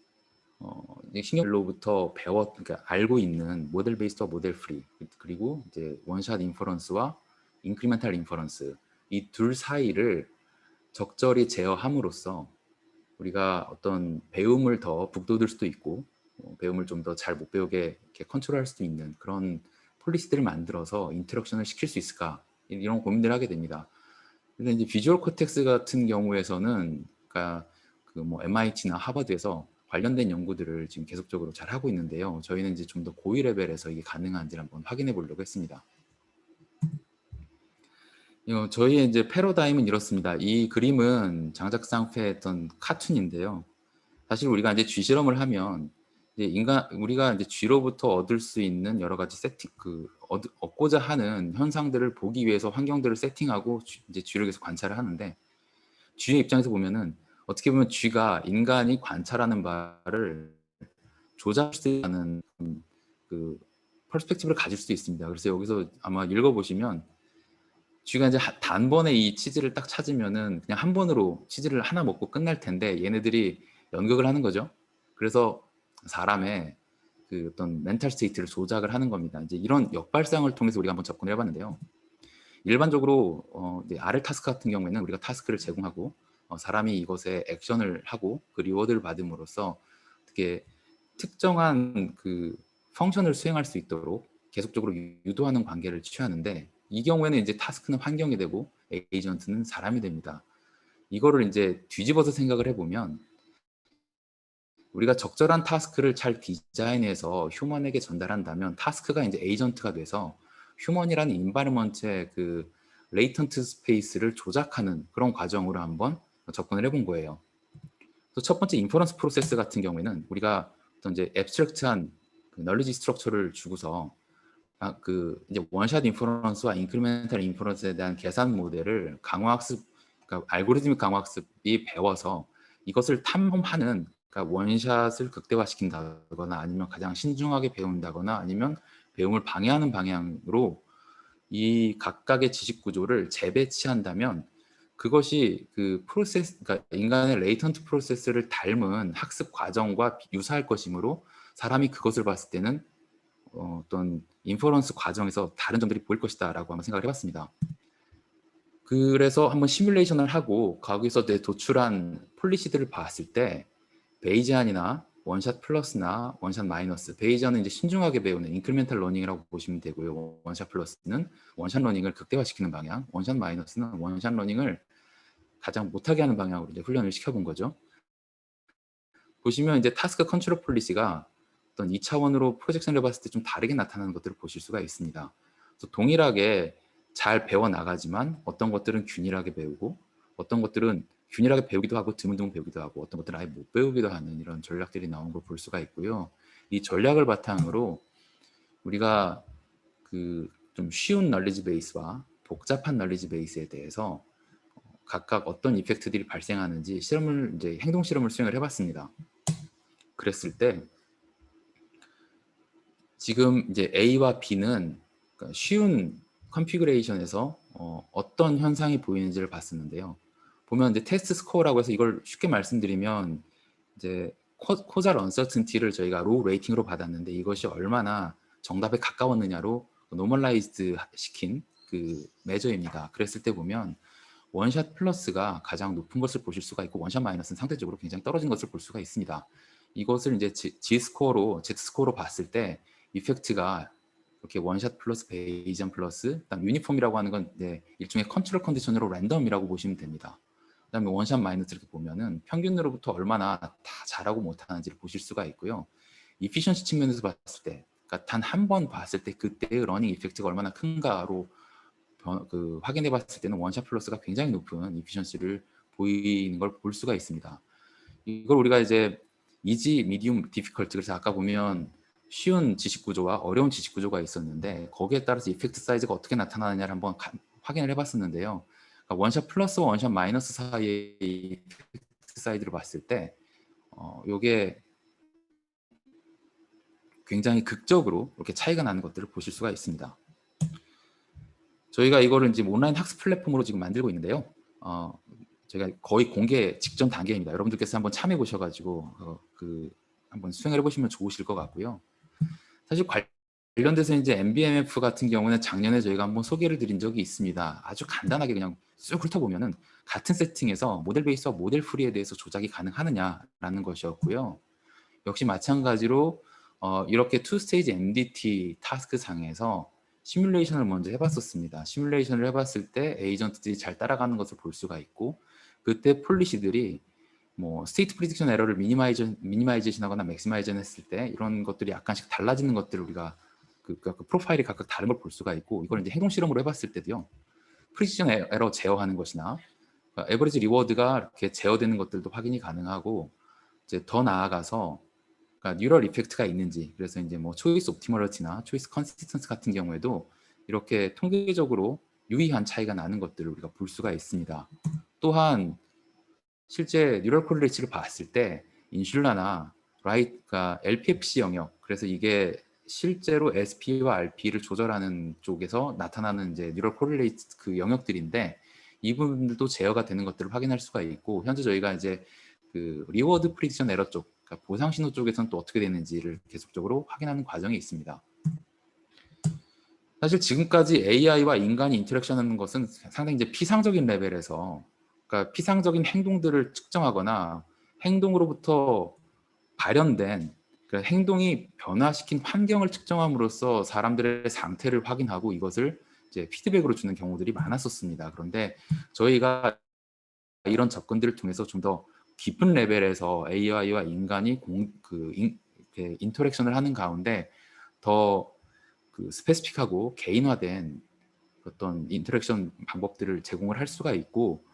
신경로부터 그러니까 알고 있는 모델 베이스와 모델 프리 그리고 이제 원샷 인퍼런스와 인크리멘탈 인퍼런스 이 둘 사이를 적절히 제어함으로써 우리가 어떤 배움을 더 북돋을 수도 있고 배움을 좀 더 잘 못 배우게 이렇게 컨트롤할 수도 있는 그런 폴리시들을 만들어서 인터랙션을 시킬 수 있을까 이런 고민들을 하게 됩니다. 근데 이제 비주얼 코텍스 같은 경우에서는 그러니까 그 뭐 MIT나 하버드에서 관련된 연구들을 지금 계속적으로 잘 하고 있는데요. 저희는 이제 좀 더 고위 레벨에서 이게 가능한지 한번 확인해 보려고 했습니다. 저희의 이제 패러다임은 이렇습니다. 이 그림은 장작 쌍폐했던 카툰인데요. 사실 우리가 이제 쥐실험을 하면 이제 우리가 이제 G로부터 얻을 수 있는 여러 가지 세팅, 얻고자 하는 현상들을 보기 위해서 환경들을 세팅하고 이제 G를 계속 관찰을 하는데, G의 입장에서 보면은 어떻게 보면 G가 인간이 관찰하는 바를 조작할 수 있는 그 퍼스펙티브를 가질 수도 있습니다. 그래서 여기서 아마 읽어보시면 G가 이제 단번에 이 치즈를 딱 찾으면은 그냥 한 번으로 치즈를 하나 먹고 끝날 텐데 얘네들이 연극을 하는 거죠. 그래서 사람의 그 어떤 멘탈 스테이트를 조작을 하는 겁니다. 이제 이런 역발상을 통해서 우리가 한번 접근을 해봤는데요. 일반적으로 이제 R 타스크 같은 경우에는 우리가 타스크를 제공하고 사람이 이것에 액션을 하고 그 리워드를 받음으로써 어떻게 특정한 그 펑션을 수행할 수 있도록 계속적으로 유도하는 관계를 취하는데, 이 경우에는 이제 타스크는 환경이 되고 에이전트는 사람이 됩니다. 이거를 이제 뒤집어서 생각을 해보면 우리가 적절한 타스크를 잘 디자인해서 휴먼에게 전달한다면 타스크가 이제 에이전트가 돼서 휴먼이라는 인바이러먼트의 그 레이턴트 스페이스를 조작하는 그런 과정으로 한번 접근을 해본 거예요. 또 첫 번째 인퍼런스 프로세스 같은 경우에는 우리가 어떤 이제 앱스트랙트한 그 널리지 스트럭처를 주고서 그 이제 원샷 인퍼런스와 인크리멘탈 인퍼런스에 대한 계산 모델을 강화학습, 그러니까 알고리즘ik 강화학습이 배워서 이것을 탐험하는, 그러니까 원샷을 극대화시킨다거나 아니면 가장 신중하게 배운다거나 아니면 배움을 방해하는 방향으로 이 각각의 지식 구조를 재배치한다면 그것이 그 프로세스, 그러니까 인간의 레이턴트 프로세스를 닮은 학습 과정과 유사할 것이므로 사람이 그것을 봤을 때는 어떤 인퍼런스 과정에서 다른 점들이 보일 것이다 라고 한번 생각을 해봤습니다. 그래서 한번 시뮬레이션을 하고 거기서 도출한 폴리시들을 봤을 때 베이지안이나 원샷 플러스나 원샷 마이너스, 베이지안은 이제 신중하게 배우는 인크리멘탈 러닝이라고 보시면 되고요. 원샷 플러스는 원샷 러닝을 극대화시키는 방향, 원샷 마이너스는 원샷 러닝을 가장 못하게 하는 방향으로 이제 훈련을 시켜본 거죠. 보시면 이제 타스크 컨트롤 폴리시가 어떤 2차원으로 프로젝션을 봤을 때 좀 다르게 나타나는 것들을 보실 수가 있습니다. 그래서 동일하게 잘 배워 나가지만 어떤 것들은 균일하게 배우고 어떤 것들은 균일하게 배우기도 하고 드문드문 배우기도 하고 어떤 것들은 아예 못 배우기도 하는 이런 전략들이 나온 걸 볼 수가 있고요. 이 전략을 바탕으로 우리가 그 좀 쉬운 널리지 베이스와 복잡한 널리지 베이스에 대해서 각각 어떤 이펙트들이 발생하는지 이제 행동 실험을 수행을 해봤습니다. 그랬을 때 지금 이제 A와 B는 쉬운 컨피그레이션에서 어떤 현상이 보이는지를 봤었는데요. 보면 이제 테스트 스코어라고 해서 이걸 쉽게 말씀드리면 이제 코잘 언서튼티를 저희가 로우 레이팅으로 받았는데 이것이 얼마나 정답에 가까웠느냐로 노멀라이즈드 시킨 그 메저입니다. 그랬을 때 보면 원샷 플러스가 가장 높은 것을 보실 수가 있고 원샷 마이너스는 상대적으로 굉장히 떨어진 것을 볼 수가 있습니다. 이것을 이제 Z 스코어로 봤을 때 이펙트가 이렇게 원샷 플러스 베이지안 플러스 그다음 유니폼이라고 하는 건 이제 일종의 컨트롤 컨디션으로 랜덤이라고 보시면 됩니다. 그다음에 원샷 마이너스 이렇게 보면은 평균으로부터 얼마나 다 잘하고 못하는지를 보실 수가 있고요. 이피션시 측면에서 봤을 때, 그러니까 단 한 번 봤을 때 그때의 러닝 이펙트가 얼마나 큰가로 확인해 봤을 때는 원샷 플러스가 굉장히 높은 이피션시를 보이는 걸 볼 수가 있습니다. 이걸 우리가 이제 이지, 미디움, 디피컬트, 그래서 아까 보면 쉬운 지식 구조와 어려운 지식 구조가 있었는데 거기에 따라서 이펙트 사이즈가 어떻게 나타나느냐를 한번 확인을 해봤었는데요. 그러니까 원샷 플러스와 원샷 마이너스 사이의 이펙트 사이즈를 봤을 때 이게 굉장히 극적으로 이렇게 차이가 나는 것들을 보실 수가 있습니다. 저희가 이거를 이제 온라인 학습 플랫폼으로 지금 만들고 있는데요. 저희가 거의 공개 직전 단계입니다. 여러분들께서 한번 참여해 보셔가지고 한번 수행을 해보시면 좋으실 것 같고요. 사실 관련돼서 이제 MBMF 같은 경우는 작년에 저희가 한번 소개를 드린 적이 있습니다. 아주 간단하게 그냥 쭉 훑어보면은 같은 세팅에서 모델 베이스와 모델 프리에 대해서 조작이 가능하느냐라는 것이었고요. 역시 마찬가지로 이렇게 투 스테이지 MDT 타스크 상에서 시뮬레이션을 먼저 해봤었습니다. 시뮬레이션을 해봤을 때 에이전트들이 잘 따라가는 것을 볼 수가 있고 그때 폴리시들이 뭐 스테이트 프리딕션 에러를 미니마이제이션하거나 맥시마이제이션 했을 때 이런 것들이 약간씩 달라지는 것들을 우리가 그 프로파일이 각각 다른 걸 볼 수가 있고 이걸 이제 행동 실험으로 해봤을 때도요. 프리시전 에러 제어하는 것이나 에버리지 리워드가 이렇게 제어되는 것들도 확인이 가능하고 이제 더 나아가서 그러니까 뉴럴 이펙트가 있는지, 그래서 이제 뭐 초이스 옵티멀리티나 초이스 컨시스턴스 같은 경우에도 이렇게 통계적으로 유의한 차이가 나는 것들을 우리가 볼 수가 있습니다. 또한 실제 뉴럴 콜리레이츠를 봤을 때 인슐라나 라이트가 LPFC 영역, 그래서 이게 실제로 SP와 RP를 조절하는 쪽에서 나타나는 이제 뉴럴 콜리레이트 그 영역들인데 이 부분들도 제어가 되는 것들을 확인할 수가 있고, 현재 저희가 이제 그 리워드 프리딕션 에러 쪽, 그러니까 보상 신호 쪽에서는 또 어떻게 되는지를 계속적으로 확인하는 과정이 있습니다. 사실 지금까지 AI와 인간이 인터랙션하는 것은 상당히 이제 피상적인 레벨에서, 그러니까 피상적인 행동들을 측정하거나 행동으로부터 발현된 그 행동이 변화시킨 환경을 측정함으로써 사람들의 상태를 확인하고 이것을 이제 피드백으로 주는 경우들이 많았었습니다. 그런데 저희가 이런 접근들을 통해서 좀 더 깊은 레벨에서 AI와 인간이 인터랙션을 하는 가운데 더 그 스페시픽하고 개인화된 어떤 인터랙션 방법들을 제공을 할 수가 있고,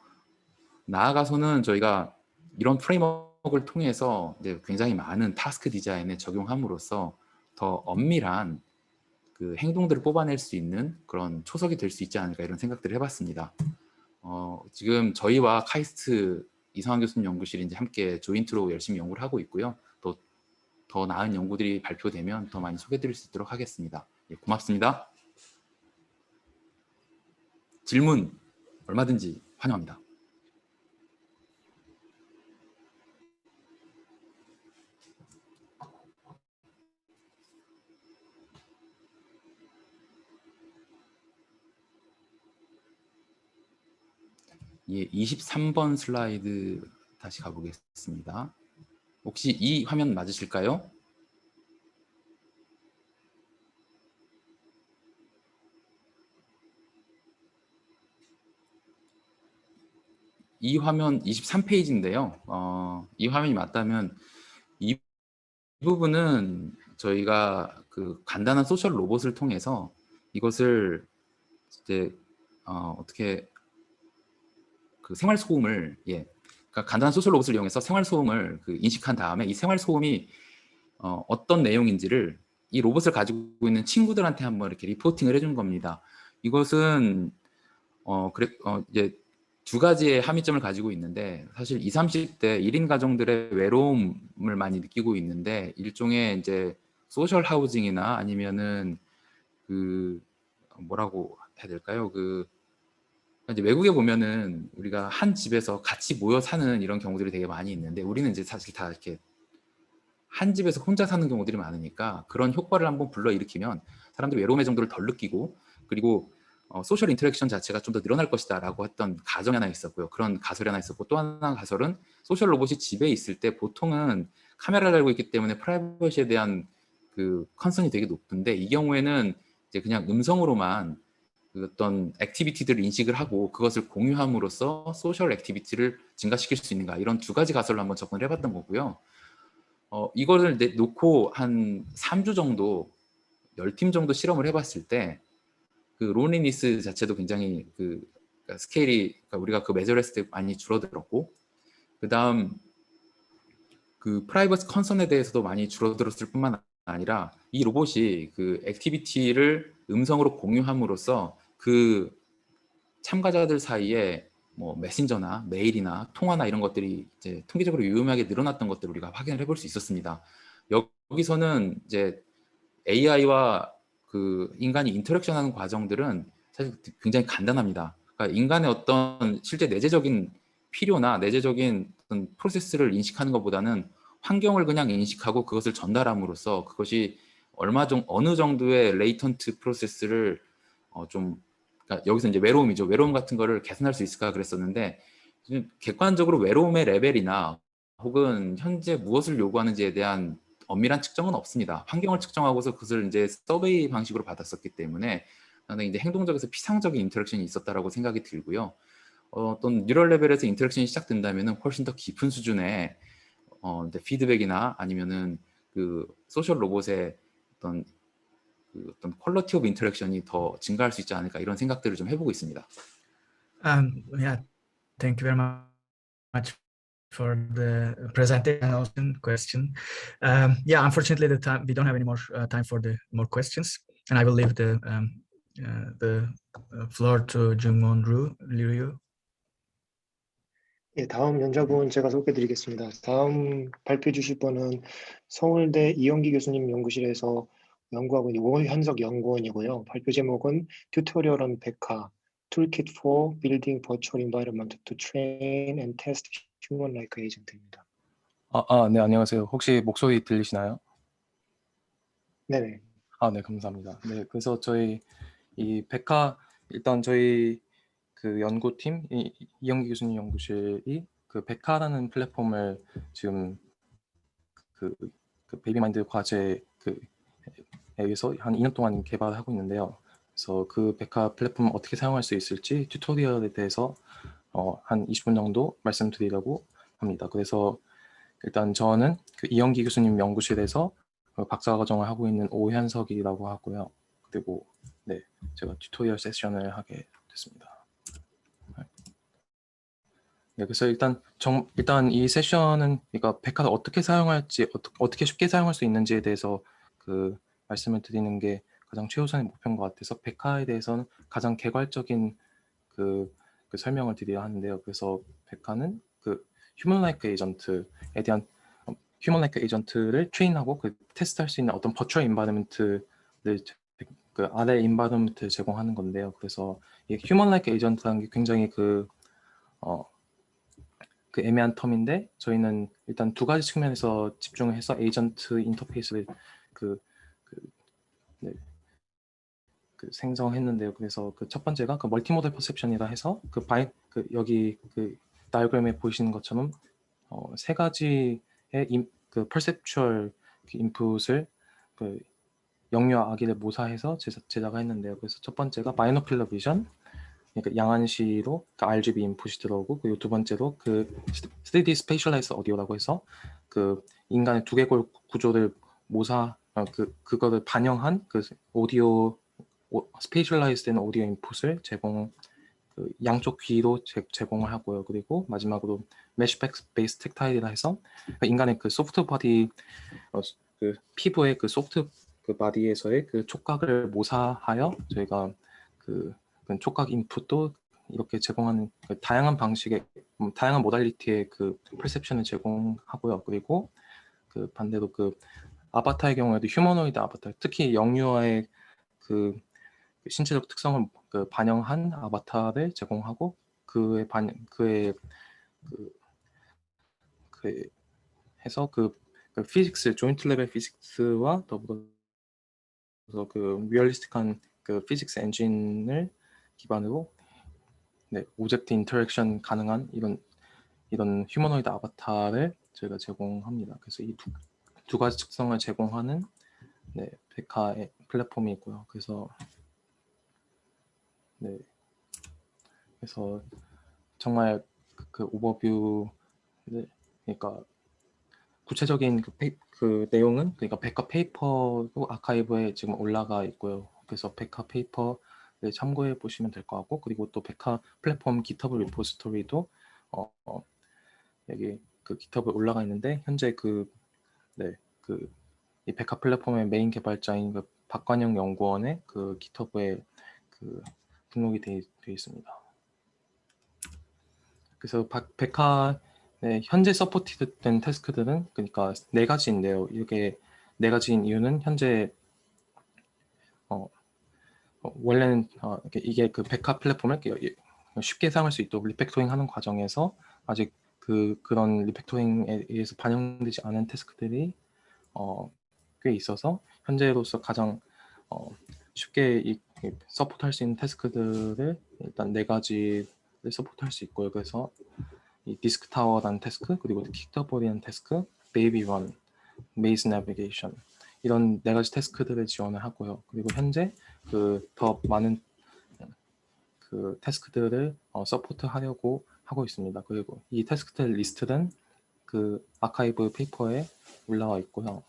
나아가서는 저희가 이런 프레임워크를 통해서 이제 굉장히 많은 타스크 디자인에 적용함으로써 더 엄밀한 그 행동들을 뽑아낼 수 있는 그런 초석이 될 수 있지 않을까, 이런 생각들을 해봤습니다. 지금 저희와 카이스트 이상환 교수님 연구실이 이제 함께 조인트로 열심히 연구를 하고 있고요. 또 더 나은 연구들이 발표되면 더 많이 소개드릴 수 있도록 하겠습니다. 예, 고맙습니다. 질문 얼마든지 환영합니다. 예, 23번 슬라이드 다시 가보겠습니다. 혹시 이 화면 맞으실까요? 이 화면 23페이지인데요. 이 화면이 맞다면 이 부분은 저희가 그 간단한 소셜 로봇을 통해서 이것을 이제 어떻게 그 생활 소음을, 예, 그러니까 간단한 소셜 로봇을 이용해서 생활 소음을 그 인식한 다음에 이 생활 소음이 어떤 내용인지를 이 로봇을 가지고 있는 친구들한테 한번 이렇게 리포팅을 해준 겁니다. 이것은 이제 두 가지의 함의점을 가지고 있는데, 사실 20, 30대 1인 가정들의 외로움을 많이 느끼고 있는데, 일종의 이제 소셜 하우징이나 아니면은 그 뭐라고 해야 될까요? 그 이제 외국에 보면은 우리가 한 집에서 같이 모여 사는 이런 경우들이 되게 많이 있는데, 우리는 이제 사실 다 이렇게 한 집에서 혼자 사는 경우들이 많으니까 그런 효과를 한번 불러일으키면 사람들이 외로움의 정도를 덜 느끼고, 그리고 소셜 인터랙션 자체가 좀 더 늘어날 것이다 라고 했던 가정이 하나 있었고요. 그런 가설이 하나 있었고, 또 하나 가설은 소셜 로봇이 집에 있을 때 보통은 카메라를 달고 있기 때문에 프라이버시에 대한 그 컨선이 되게 높은데, 이 경우에는 이제 그냥 음성으로만 그 어떤 액티비티들을 인식을 하고 그것을 공유함으로써 소셜 액티비티를 증가시킬 수 있는가, 이런 두 가지 가설로 한번 접근을 해봤던 거고요. 이거를 놓고 한 3주 정도 10팀 정도 실험을 해봤을 때 그 론리니스 자체도 굉장히 그러니까 스케일이, 그러니까 우리가 그 메저했을 때 많이 줄어들었고, 그 다음 그 프라이버시 컨선에 대해서도 많이 줄어들었을 뿐만 아니라 이 로봇이 그 액티비티를 음성으로 공유함으로써 그 참가자들 사이에 뭐 메신저나 메일이나 통화나 이런 것들이 이제 통계적으로 유용하게 늘어났던 것들을 우리가 확인을 해볼 수 있었습니다. 여기서는 이제 AI와 그 인간이 인터랙션하는 과정들은 사실 굉장히 간단합니다. 그러니까 인간의 어떤 실제 내재적인 필요나 내재적인 어떤 프로세스를 인식하는 것보다는 환경을 그냥 인식하고 그것을 전달함으로써 그것이 어느 정도의 레이턴트 프로세스를 좀, 그러니까 여기서 이제 외로움이죠. 외로움 같은 거를 개선할 수 있을까 그랬었는데, 객관적으로 외로움의 레벨이나 혹은 현재 무엇을 요구하는지에 대한 엄밀한 측정은 없습니다. 환경을 측정하고서 그것을 이제 서베이 방식으로 받았었기 때문에 상당히 이제 행동적에서 피상적인 인터랙션이 있었다라고 생각이 들고요. 어떤 뉴럴 레벨에서 인터랙션이 시작된다면은 훨씬 더 깊은 수준의 이제 피드백이나 아니면은 그 소셜 로봇의 어떤 어떤 퀄리티 오브 인터랙션이 더 증가할 수 있지 않을까, 이런 생각들을 좀 해보고 있습니다. Yeah, thank you very much for the presentation and also question. Yeah, unfortunately, the time we don't have any more time for the more questions, and I will leave the floor to Jungwon Ryu. 예, 다음 연자분 제가 소개해드리겠습니다. 다음 발표해 주실 분은 서울대 이영기 교수님 연구실에서 연구하고 있는 오현석 연구원이고요. 발표 제목은 Tutorial on 백화, Toolkit for Building Virtual Environment to Train and Test Human-like Agent입니다. 네, 안녕하세요. 혹시 목소리 들리시나요? 네네. 네, 감사합니다. 네, 그래서 저희 이 백화 일단 저희 그 연구팀 이영기 교수님 연구실이 그 백화라는 플랫폼을 지금 그 베이비마인드 과제 에서 한 2년 동안 개발하고 있는데요. 그래서 그 백화 플랫폼을 어떻게 사용할 수 있을지 튜토리얼에 대해서 한 20분 정도 말씀드리려고 합니다. 그래서 일단 저는 그 이영기 교수님 연구실에서 박사과정을 하고 있는 오현석이라고 하고요. 그리고 네, 제가 튜토리얼 세션을 하게 됐습니다. 네, 그래서 일단 이 세션은 그러니까 백화를 어떻게 사용할지 어떻게 쉽게 사용할 수 있는지에 대해서 그 말씀을 드리는 게 가장 최우선의 목표인 것 같아서 백화에 대해서는 가장 개괄적인 그 설명을 드려야 하는데요. 그래서 백화는 그 휴먼라이크 에이전트에 대한 휴먼라이크 에이전트를 트레인하고 그 테스트할 수 있는 어떤 버추얼 인바이러먼트를 그 아래 인바이러먼트를 제공하는 건데요. 그래서 이 휴먼라이크 에이전트라는 게 굉장히 그 애매한 텀인데 저희는 일단 두 가지 측면에서 집중을 해서 에이전트 인터페이스를 생성했는데요. 그래서 그 첫 번째가 그 멀티모델 퍼셉션이라 해서 여기 그 다이어그램에 보이시는 것처럼 세 가지의 그 퍼셉추얼 인풋을 그 영유아 아기를 모사해서 제작했는데요. 그래서 첫 번째가 바이노필러 비전, 그러니까 양안시로 그 RGB 인풋이 들어오고, 그리고 두 번째로 그 3D 스페셜라이즈 오디오라고 해서 그 인간의 두개골 구조를 그거를 반영한 그 오디오 스페셜라이즈 된 오디오 인풋을 양쪽 귀로 제공을 하고요. 그리고 마지막으로 메쉬 베이스 텍타일이라 해서 인간의 그 소프트 바디 그 피부의 그 소프트 그 바디에서의 그 촉각을 모사하여 저희가 그 촉각 인풋도 이렇게 제공하는 그 다양한 방식의 다양한 모달리티의 그 퍼셉션을 제공하고요. 그리고 그 반대로 그 아바타의 경우에도 휴머노이드 아바타, 특히 영유아의 그 신체적 특성을 그 반영한 아바타를 제공하고 해서 그 피직스 조인트 레벨 피직스와 더불어서 그 리얼리스틱한 그 피직스 엔진을 기반으로 오젝트 인터랙션 가능한 이런 휴머노이드 아바타를 저희가 제공합니다. 그래서 이 두 가지 특성을 제공하는 백화의 플랫폼이 있고요. 그래서 정말 그 오버뷰, 그러니까 구체적인 그 내용은 그러니까 백화 페이퍼도 아카이브에 지금 올라가 있고요. 그래서 백화 페이퍼를 참고해 보시면 될 것 같고, 그리고 또 백화 플랫폼 GitHub 리포지토리도 여기 그 GitHub에 올라가 있는데, 현재 이 백화 플랫폼의 메인 개발자인 그 박관영 연구원의 그 GitHub에 그 등록이 돼 있습니다. 그래서 백화 현재 서포트된 태스크들은 그러니까 4가지인데요. 이게 4가지인 이유는 현재 원래는 이게 그 백화 플랫폼을 쉽게 사용할 수 있도록 리팩토링 하는 과정에서 아직 그런 리팩토링에 의해서 반영되지 않은 태스크들이 꽤 있어서 현재로서 가장 쉽게 서포트할 수 있는 태스크들을 일단 4가지를 서포트할 수 있고요. 그래서 이 디스크 타워라는 태스크, 그리고 킥더볼이라는 태스크, 베이비 런, 메이즈 내비게이션, 이런 4가지 태스크들을 지원을 하고요. 그리고 현재 더 많은 그 태스크들을 서포트하려고 하고 있습니다. 그리고 이 태스크들 리스트는 그 아카이브 페이퍼에 올라와 있고요.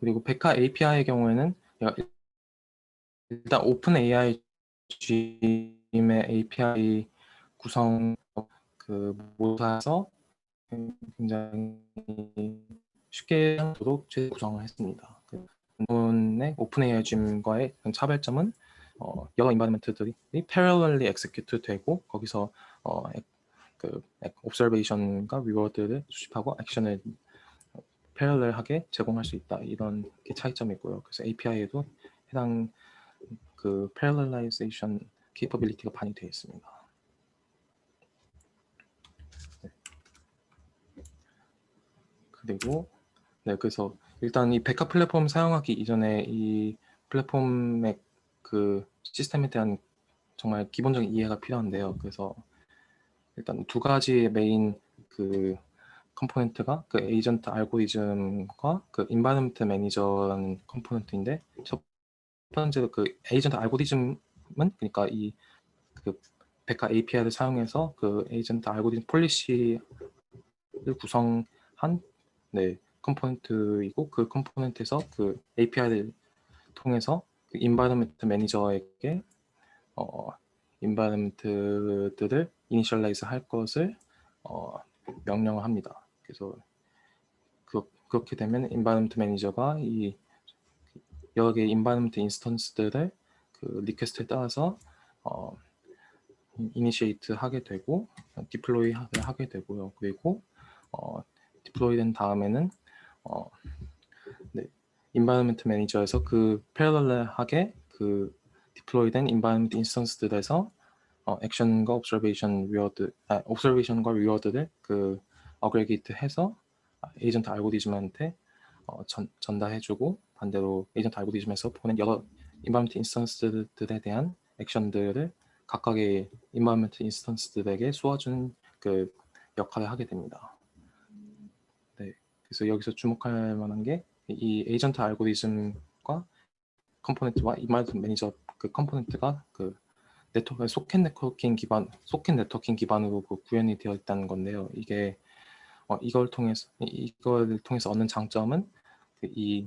그리고 백화 API의 경우에는 일단 오픈 AI GM의 API 구성 그 모사에서 굉장히 쉽게 사용도록 구성을 했습니다. 기존의 오픈 AI gym과의 차별점은 여러 인바이러먼트들이 parallelly execute 되고 거기서 그 observation과 reward를 수집하고 액션을 parallel하게 제공할 수 있다, 이런 게 차이점이고요. 그래서 API에도 해당 그 parallelization capability가 반영되어 있습니다. 네. 그리고 그래서 일단 이 백화 플랫폼 사용하기 이전에 이 플랫폼의 그 시스템에 대한 정말 기본적인 이해가 필요한데요. 그래서 일단 두 가지의 메인 그 컴포넌트가 그 에이전트 알고리즘과 그 인바이러먼트 매니저라는 컴포넌트인데, 첫 번째로 그 에이전트 알고리즘은 그러니까 이 그 백화 API를 사용해서 그 에이전트 알고리즘 폴리시를 구성한 컴포넌트이고, 그 컴포넌트에서 그 API를 통해서 그 인바이러먼트 매니저에게 인바이러먼트들을 이니셜라이즈 할 것을 명령을 합니다. 그래서 그렇게 되면 인바이러먼트 매니저가 이 여러 개의 인바이러먼트 인스턴스들을 그 리퀘스트에 따라서 이니시에이트 하게 되고 디플로이 하게 되고요. 그리고 디플로이 된 다음에는 인바이러먼트 매니저에서 그 패러럴하게 그 디플로이 된 인바이러먼트 인스턴스들에서 액션과 옵저베이션과 리워드를 그 어그레게이트 해서 에이전트 알고리즘한테 전달해주고, 반대로 에이전트 알고리즘에서 보낸 여러 인바이러먼트 인스턴스들에 대한 액션들을 각각의 인바이러먼트 인스턴스들에게 쏘아주는 그 역할을 하게 됩니다. 네, 그래서 여기서 주목할 만한 게 이 에이전트 알고리즘과 컴포넌트와 인바이러먼트 매니저 그 컴포넌트가 그 네트워크 소켓 네트워킹 기반으로 그 구현이 되어 있다는 건데요. 이게 이걸 통해서 얻는 장점은 이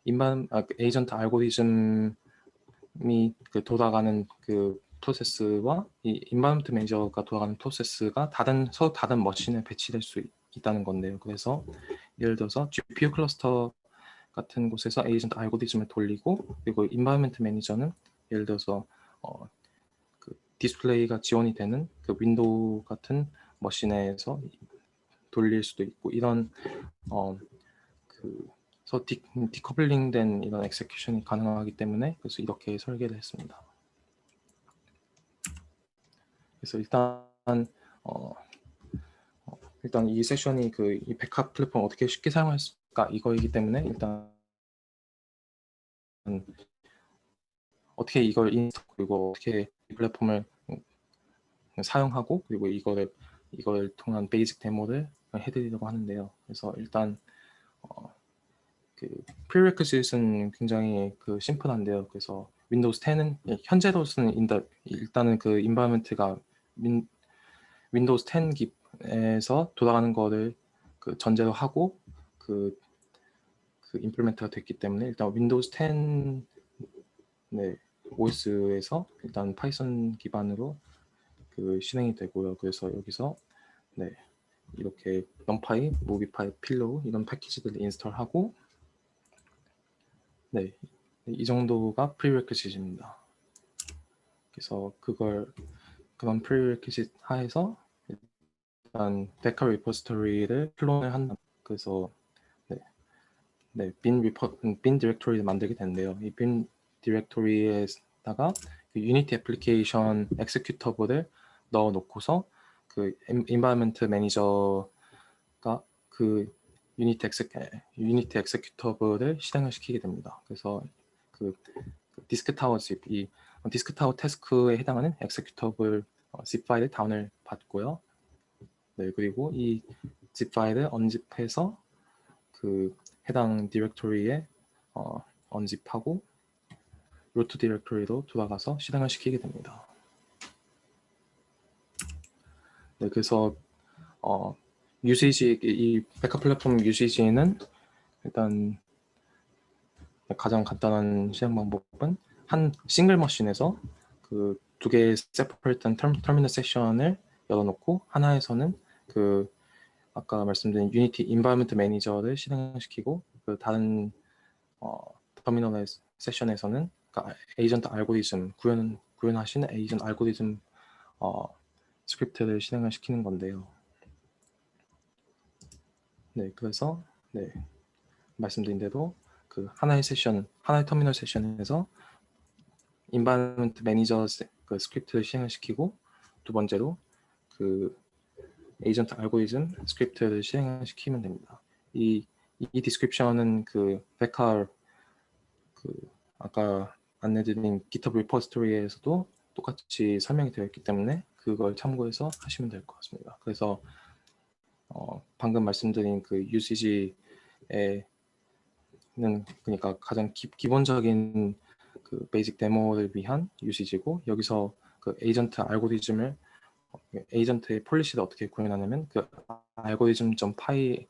에이전트 알고리즘이 그 돌아가는 그 프로세스와 이 인바이러먼트 매니저가 돌아가는 프로세스가 서로 다른 머신에 배치될 수 있다는 건데요. 그래서 예를 들어서 GPU 클러스터 같은 곳에서 에이전트 알고리즘을 돌리고, 그리고 인바이러먼트 매니저는 예를 들어서 그 디스플레이가 지원이 되는 그 윈도우 같은 머신에서 돌릴 수도 있고, 이런 그래서 디커플링된 이런 엑세큐션이 가능하기 때문에 그래서 이렇게 설계를 했습니다. 그래서 일단 이 세션이 그 이 백합 플랫폼 어떻게 쉽게 사용할 수가 이거이기 때문에, 일단 어떻게 이걸 그리고 어떻게 이 플랫폼을 사용하고, 그리고 이걸 통한 베이직 데모를 해드리려고 하는데요. 그래서 일단 그 prerequisite은 굉장히 그 심플한데요. 그래서 윈도우스 10은 현재로서는 일단은 그 인바이러먼트가 윈도우스 10 깁에서 돌아가는 거를 그 전제로 하고 그 임플리멘트가 됐기 때문에, 일단 윈도우스 10 OS에서 일단 파이썬 기반으로 그 실행이 되고요. 그래서 여기서 이렇게 numpy, movie파이, pillow 이런 패키지들을 인스톨하고, 이 정도가 prerequisite입니다. 그래서 그런 prerequisite 하에서 일단 백화 리포지토리를 클론을 한다. 그래서 bin 디렉토리를 만들게 되는데요. 이 bin 디렉토리에다가 그 유니티 애플리케이션 엑세큐터블을 넣어 놓고서 그 environment 매니저가 그 유니티 엑세큐터블을 실행을 시키게 됩니다. 그래서 그 디스크 타워 이 디스크 타워 태스크에 해당하는 엑세큐터블 zip 파일을 다운을 받고요. 그리고 이 zip 파일을 언집해서 그 해당 디렉토리에 언집하고 루트 디렉토리로 돌아가서 실행을 시키게 됩니다. 그래서 유시지, 이 백화 플랫폼 유시지는 일단 가장 간단한 실행 방법은 한 싱글 머신에서 그 두 개의 separate 터미널 세션을 열어놓고 하나에서는 그 아까 말씀드린 유니티 인바이러먼트 매니저를 실행시키고 그 다른 터미널 세션에서는 그러니까 에이전트 알고리즘 구현하시는 에이전트 알고리즘 스크립트를 실행을 시키는 건데요. 네, 그래서 네, 말씀드린 대로 그 하나의 터미널 세션에서 인바이러먼트 매니저 그 스크립트를 실행을 시키고 두 번째로 그 에이전트 알고리즘 스크립트를 실행을 시키면 됩니다. 이 디스크립션은 그 베칼 그 아까 안내드린 GitHub 리포지토리에서도 똑같이 설명이 되어 있기 때문에 그걸 참고해서 하시면 될 것 같습니다. 그래서 방금 말씀드린 그 UCG에는 그러니까 가장 기본적인 그 베이직 데모를 위한 UCG고 여기서 그 에이전트 알고리즘을 에이전트의 폴리시를 어떻게 구현하냐면 그 알고리즘.py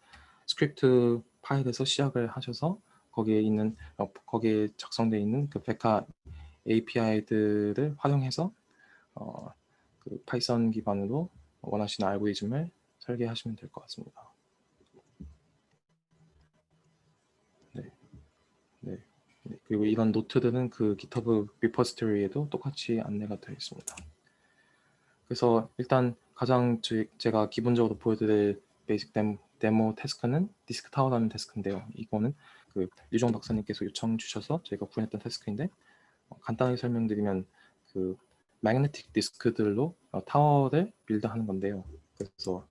스크립트 파일에서 시작을 하셔서 거기에 작성되어 있는 그 베카 API들을 활용해서 그 파이썬 기반으로 원하시는 알고리즘을 설계하시면 될 것 같습니다. 네. 네. 네. 그리고 이런 노트들은 그 GitHub 리포지토리에도 똑같이 안내가 되어 있습니다. 그래서 일단 가장 제가 기본적으로 보여드릴 베이직 데모 태스크는 디스크 타워라는 태스크인데요. 이거는 그 류정 박사님께서 요청 주셔서 저희가 구현했던 태스크인데 간단하게 설명드리면 그 매그네틱 디스크들로 타워를 빌드하는 건데요. 그래서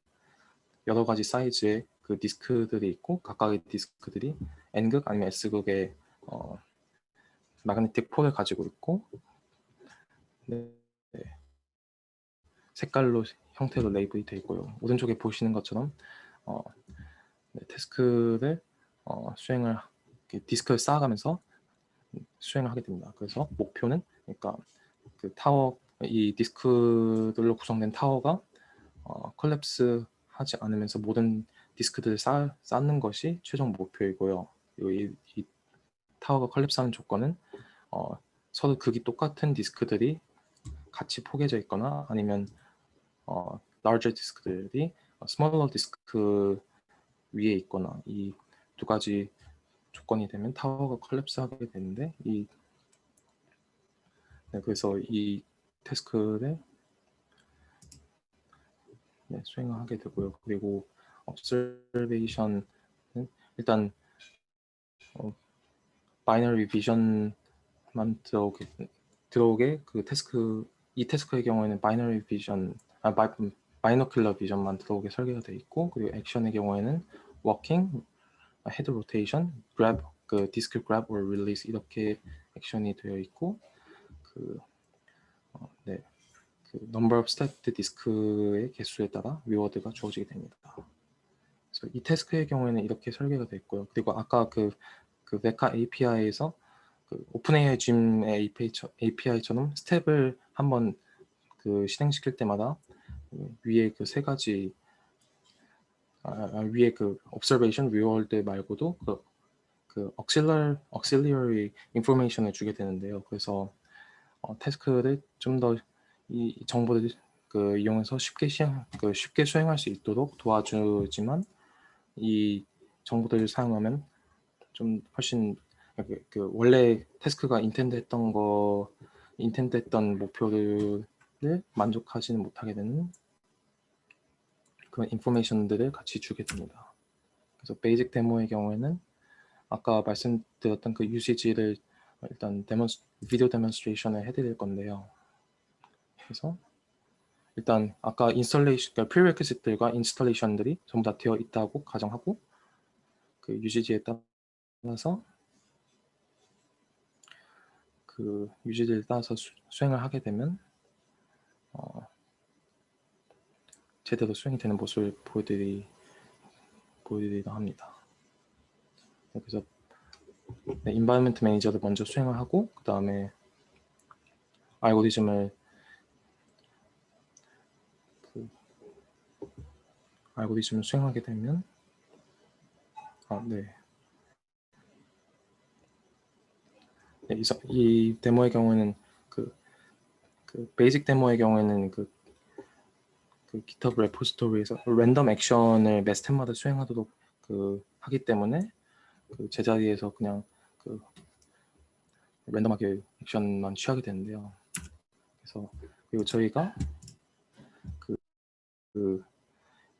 여러 가지 사이즈의 그 디스크들이 있고 각각의 디스크들이 N극 아니면 S극의 매그네틱 폴을 가지고 있고 네. 색깔로 형태로 레이블이 되어 있고요. 오른쪽에 보시는 것처럼 네, 태스크를 수행을 디스크를 쌓아가면서 수행을 하게 됩니다. 그래서 목표는 그러니까 그 타워 이 디스크들로 구성된 타워가 컬랩스 하지 않으면서 모든 디스크들을 쌓는 것이 최종 목표이고요. 그리고 이 타워가 컬랩스하는 조건은 서로 극이 똑같은 디스크들이 같이 포개져 있거나 아니면 larger 디스크들이 smaller 디스크 위에 있거나 이 두 가지 조건이 되면 타워가 컬랩스하게 되는데 네, 그래서 이 태스크를 네, 수행을 하게 되고요. 그리고 observation은 일단 바이너리 비전만 들어오게 그 이 태스크의 경우에는 바이너리 비전 바이너큘러 비전만 들어오게 설계가 되어 있고 그리고 액션의 경우에는 워킹, 헤드 로테이션, grab, 그 디스크 grab or release 이렇게 액션이 되어 있고 네, 그 number of stacked 디스크의 개수에 따라 리워드가 주어지게 됩니다. 그래서 이 태스크의 경우에는 이렇게 설계가 되어 있고요. 그리고 아까 그 메카 API에서 그 오픈AI 짐의 API처럼 스텝을 한번 그 실행시킬 때마다 위에 그 세 가지 위에 그 observation, reward 말고도 그 auxiliary information을 주게 되는데요. 그래서 태스크를 좀 더 이 정보를 그 이용해서 쉽게 수행할 수 있도록 도와주지만 이 정보들을 사용하면 좀 훨씬 그 원래 태스크가 인텐드했던 목표를 만족하지는 못하게 되는 그런 인포메이션들을 같이 주게 됩니다. 그래서 베이직 데모의 경우에는 아까 말씀드렸던 그 UCG를 일단 비디오 데몬스트레이션을 해드릴 건데요. 그래서 일단 아까 인스톨레이션, 그러니까 프리레퀴시트들과 인스톨레이션들이 전부 다 되어 있다고 가정하고 그 UCG에 따라서 그 UCG에 따라서 수행을 하게 되면 제대로 수행이 되는 모습을 보여드리려 합니다. 그래서 네, 인바이러먼트 매니저를 먼저 수행을 하고 그 다음에 알고리즘을 수행하게 되면 네. 네, 이 데모의 경우에는 그 베이직 데모의 경우에는 그 그 GitHub 레포지토리에서 랜덤 액션을 매 스텝마다 수행하도록 하기 때문에 그 제자리에서 그냥 그 랜덤하게 액션만 취하게 되는데요. 그래서 그리고 저희가 그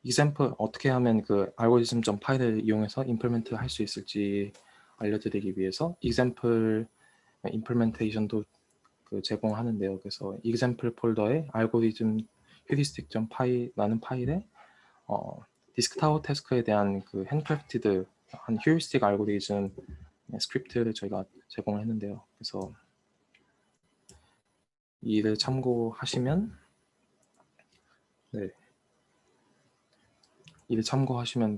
example 어떻게 하면 그 알고리즘 파일을 이용해서 임플멘트 할 수 있을지 알려드리기 위해서 example 임플멘테이션도 제공하는데요. 그래서 example 폴더에 알고리즘 heuristic.py라는 파일에 디스크 타워 태스크에 대한 그 핸드크래프티드 한 휴리스틱 알고리즘 스크립트를 저희가 제공을 했는데요. 그래서 이를 참고하시면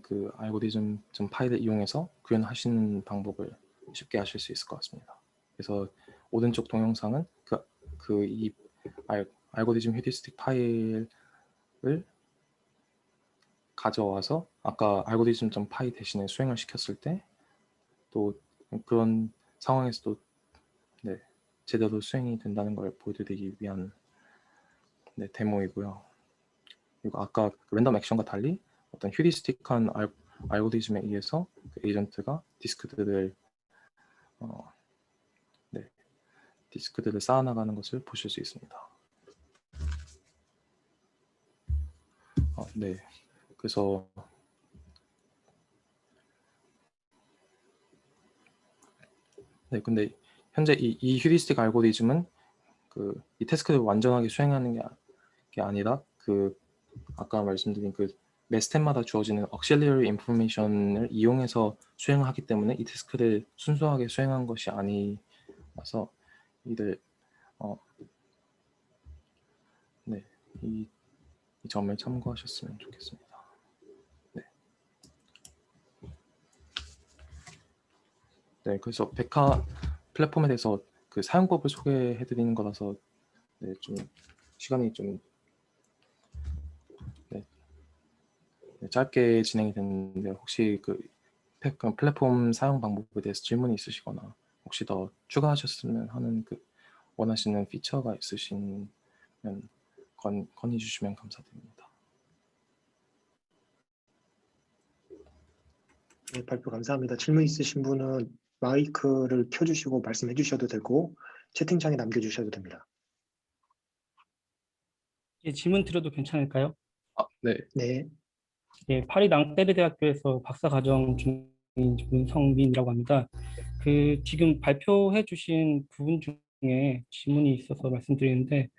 그 알고리즘 파일을 이용해서 구현하시는 방법을 쉽게 하실 수 있을 것 같습니다. 그래서 오른쪽 동영상은 이 알고리즘 휴리스틱 파일을 가져와서 아까 알고리즘 파이 대신에 수행을 시켰을 때 또 그런 상황에서도 제대로 수행이 된다는 걸 보여드리기 위한 데모이고요. 그리고 아까 랜덤 액션과 달리 어떤 휴리스틱한 알고리즘에 의해서 그 에이전트가 디스크들을 쌓아나가는 것을 보실 수 있습니다. 그래서 근데 현재 이 휴리스틱 알고리즘은 이 태스크를 완전하게 수행하는 게 아니라 아까 말씀드린 매 스텝마다 주어지는 auxiliary information을 이용해서 수행하기 때문에 이 태스크를 순수하게 수행한 것이 아니라서 이를 이 점을 참고하셨으면 좋겠습니다. 그래서 백화 플랫폼에 대해서 그 사용법을 소개해드리는 거라서 좀 시간이 좀 짧게 진행이 됐는데 혹시 그 플랫폼 사용 방법에 대해서 질문이 있으시거나 혹시 더 추가하셨으면 하는 원하시는 피처가 있으시면 건의 주시면 감사드립니다. 네, 발표 감사합니다. 질문 있으신 분은 마이크를 켜주시고 말씀해 주셔도 되고 채팅창에 남겨주셔도 됩니다. 예, 질문 드려도 괜찮을까요? 네. 네, 예, 파리 낭테르 대학교에서 박사과정 중인 문성민이라고 합니다. 지금 발표해 주신 부분 중에 질문이 있어서 말씀드리는데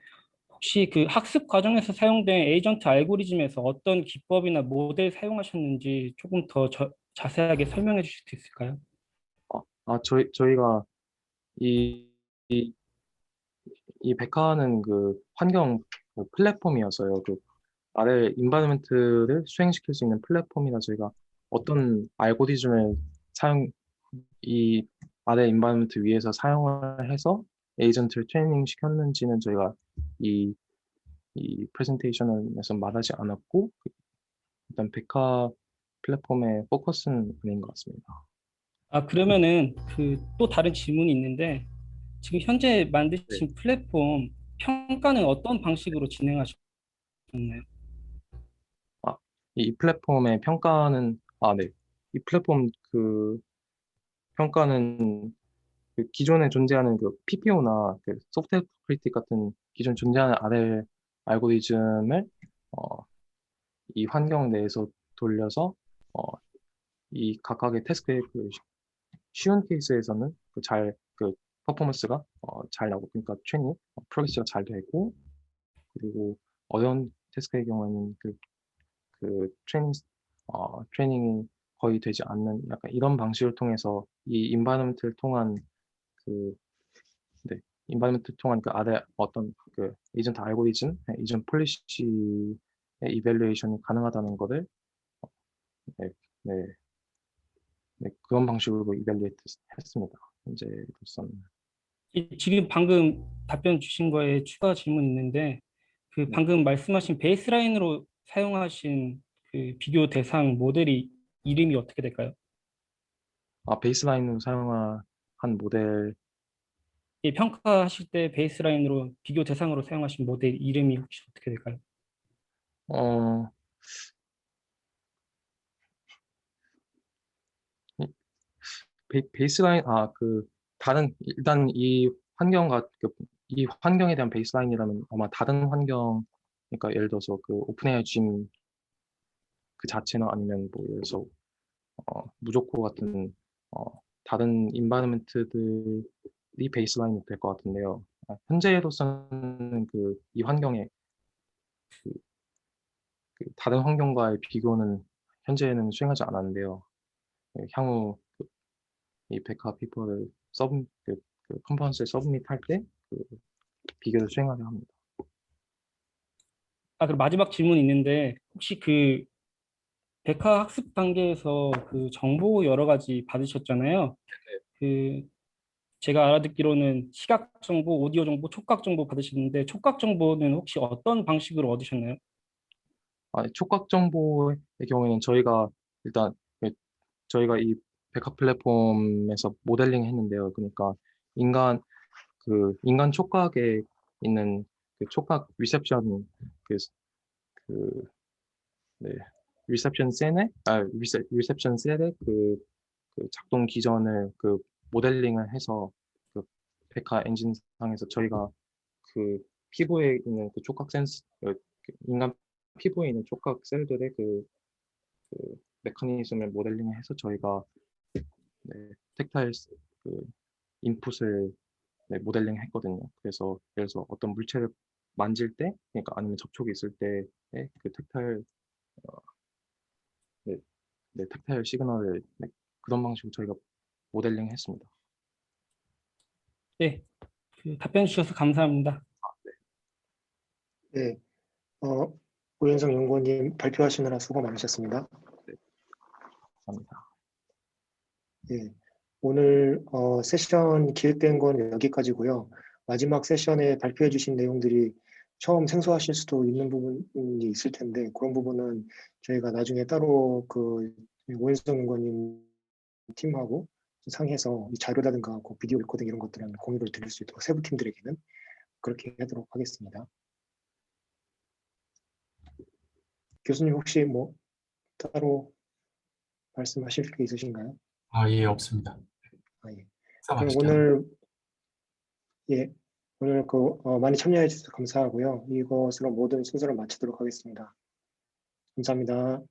혹시 학습 과정에서 사용된 에이전트 알고리즘에서 어떤 기법이나 모델 사용하셨는지 조금 더 자세하게 설명해 주실 수 있을까요? 저희가 이 백화는 환경 플랫폼이어서요. 아래 인바이러먼트를 수행시킬 수 있는 플랫폼이라 저희가 어떤 알고리즘을 이 아래 인바이러먼트 위에서 사용을 해서 에이전트를 트레이닝 시켰는지는 저희가 이 프레젠테이션에서 말하지 않았고 일단 백화 플랫폼의 포커스는 아닌 것 같습니다. 그러면은 또 다른 질문이 있는데 지금 현재 만드신 플랫폼 평가는 어떤 방식으로 진행하셨나요? 이 플랫폼의 평가는 이 플랫폼 평가는 기존에 존재하는 PPO나 소프트웨어 크리틱 같은 기존 존재하는 RL 알고리즘을 이 환경 내에서 돌려서 이 각각의 태스크의 쉬운 케이스에서는 퍼포먼스가 잘 나오고 그러니까 트레이닝 프로그레스가 잘 되고 그리고 어려운 태스크의 경우에는 트레이닝이 거의 되지 않는 약간 이런 방식을 통해서 이 인바이러먼트를 통한 아래 어떤 에이전트 알고리즘, 에이전트 폴리시의 이밸루에이션이 가능하다는 것을 네, 네, 그런 방식으로 이밸루에이트 했습니다. 현재로서는. 지금 방금 답변 주신 거에 추가 질문 있는데 방금 말씀하신 베이스라인으로 사용하신 비교 대상 모델이 이름이 어떻게 될까요? 베이스라인으로 사용한 모델 예, 평가하실 때 베이스라인으로 비교 대상으로 사용하신 모델 이름이 혹시 어떻게 될까요? 어, 베이스라인, 다른, 일단 이 환경에 대한 베이스라인이라면 아마 다른 환경, 그러니까 예를 들어서 그 오픈AI 짐 그 자체나 아니면 뭐 예를 들어서 무조코 같은 어, 다른 인바이러먼트들이 베이스라인이 될 것 같은데요. 현재로서는 이 환경에 다른 환경과의 비교는 현재는 수행하지 않았는데요. 향후 이 백화 페이퍼를 컨퍼런스에 서브밋할 때 비교를 수행하려 합니다. 그리고 마지막 질문이 있는데 혹시 그 백화 학습 단계에서 그 정보 여러 가지 받으셨잖아요. 그 제가 알아듣기로는 시각 정보, 오디오 정보, 촉각 정보 받으셨는데 촉각 정보는 혹시 어떤 방식으로 얻으셨나요? 촉각 정보의 경우에는 일단 그 저희가 이 백화 플랫폼에서 모델링 했는데요. 그러니까 인간 인간 촉각에 있는 그 촉각 리셉션 그, 그 네, 리셉션 셀의 그 작동 기전을 모델링을 해서 그 백화 엔진상에서 저희가 그 피부에 있는 그 촉각 인간 피부에 있는 촉각 셀들의 그 메커니즘을 모델링을 해서 저희가 텍타일 그 인풋을 모델링 했거든요. 그래서 예를 들어서 어떤 물체를 만질 때, 그러니까 아니면 접촉이 있을 때의 그 네, 텍타일 시그널을 그런 방식으로 저희가 모델링 했습니다. 네, 그 답변 주셔서 감사합니다. 네, 오현성 연구원님 발표하시느라 수고 많으셨습니다. 감사합니다. 네, 오늘 세션 기획된 건 여기까지고요. 마지막 세션에 발표해 주신 내용들이 처음 생소하실 수도 있는 부분이 있을 텐데 그런 부분은 저희가 나중에 따로 그 오현성 연구원님 팀하고 상의해서 이 자료라든가 그 비디오 레코딩 이런 것들은 공유를 드릴 수 있도록 세부 팀들에게는 그렇게 하도록 하겠습니다. 교수님 혹시 뭐 따로 말씀하실 게 있으신가요? 예, 없습니다. 예. 수고 그럼 많으셨습니다. 오늘 많이 참여해 주셔서 감사하고요. 이것으로 모든 순서를 마치도록 하겠습니다. 감사합니다.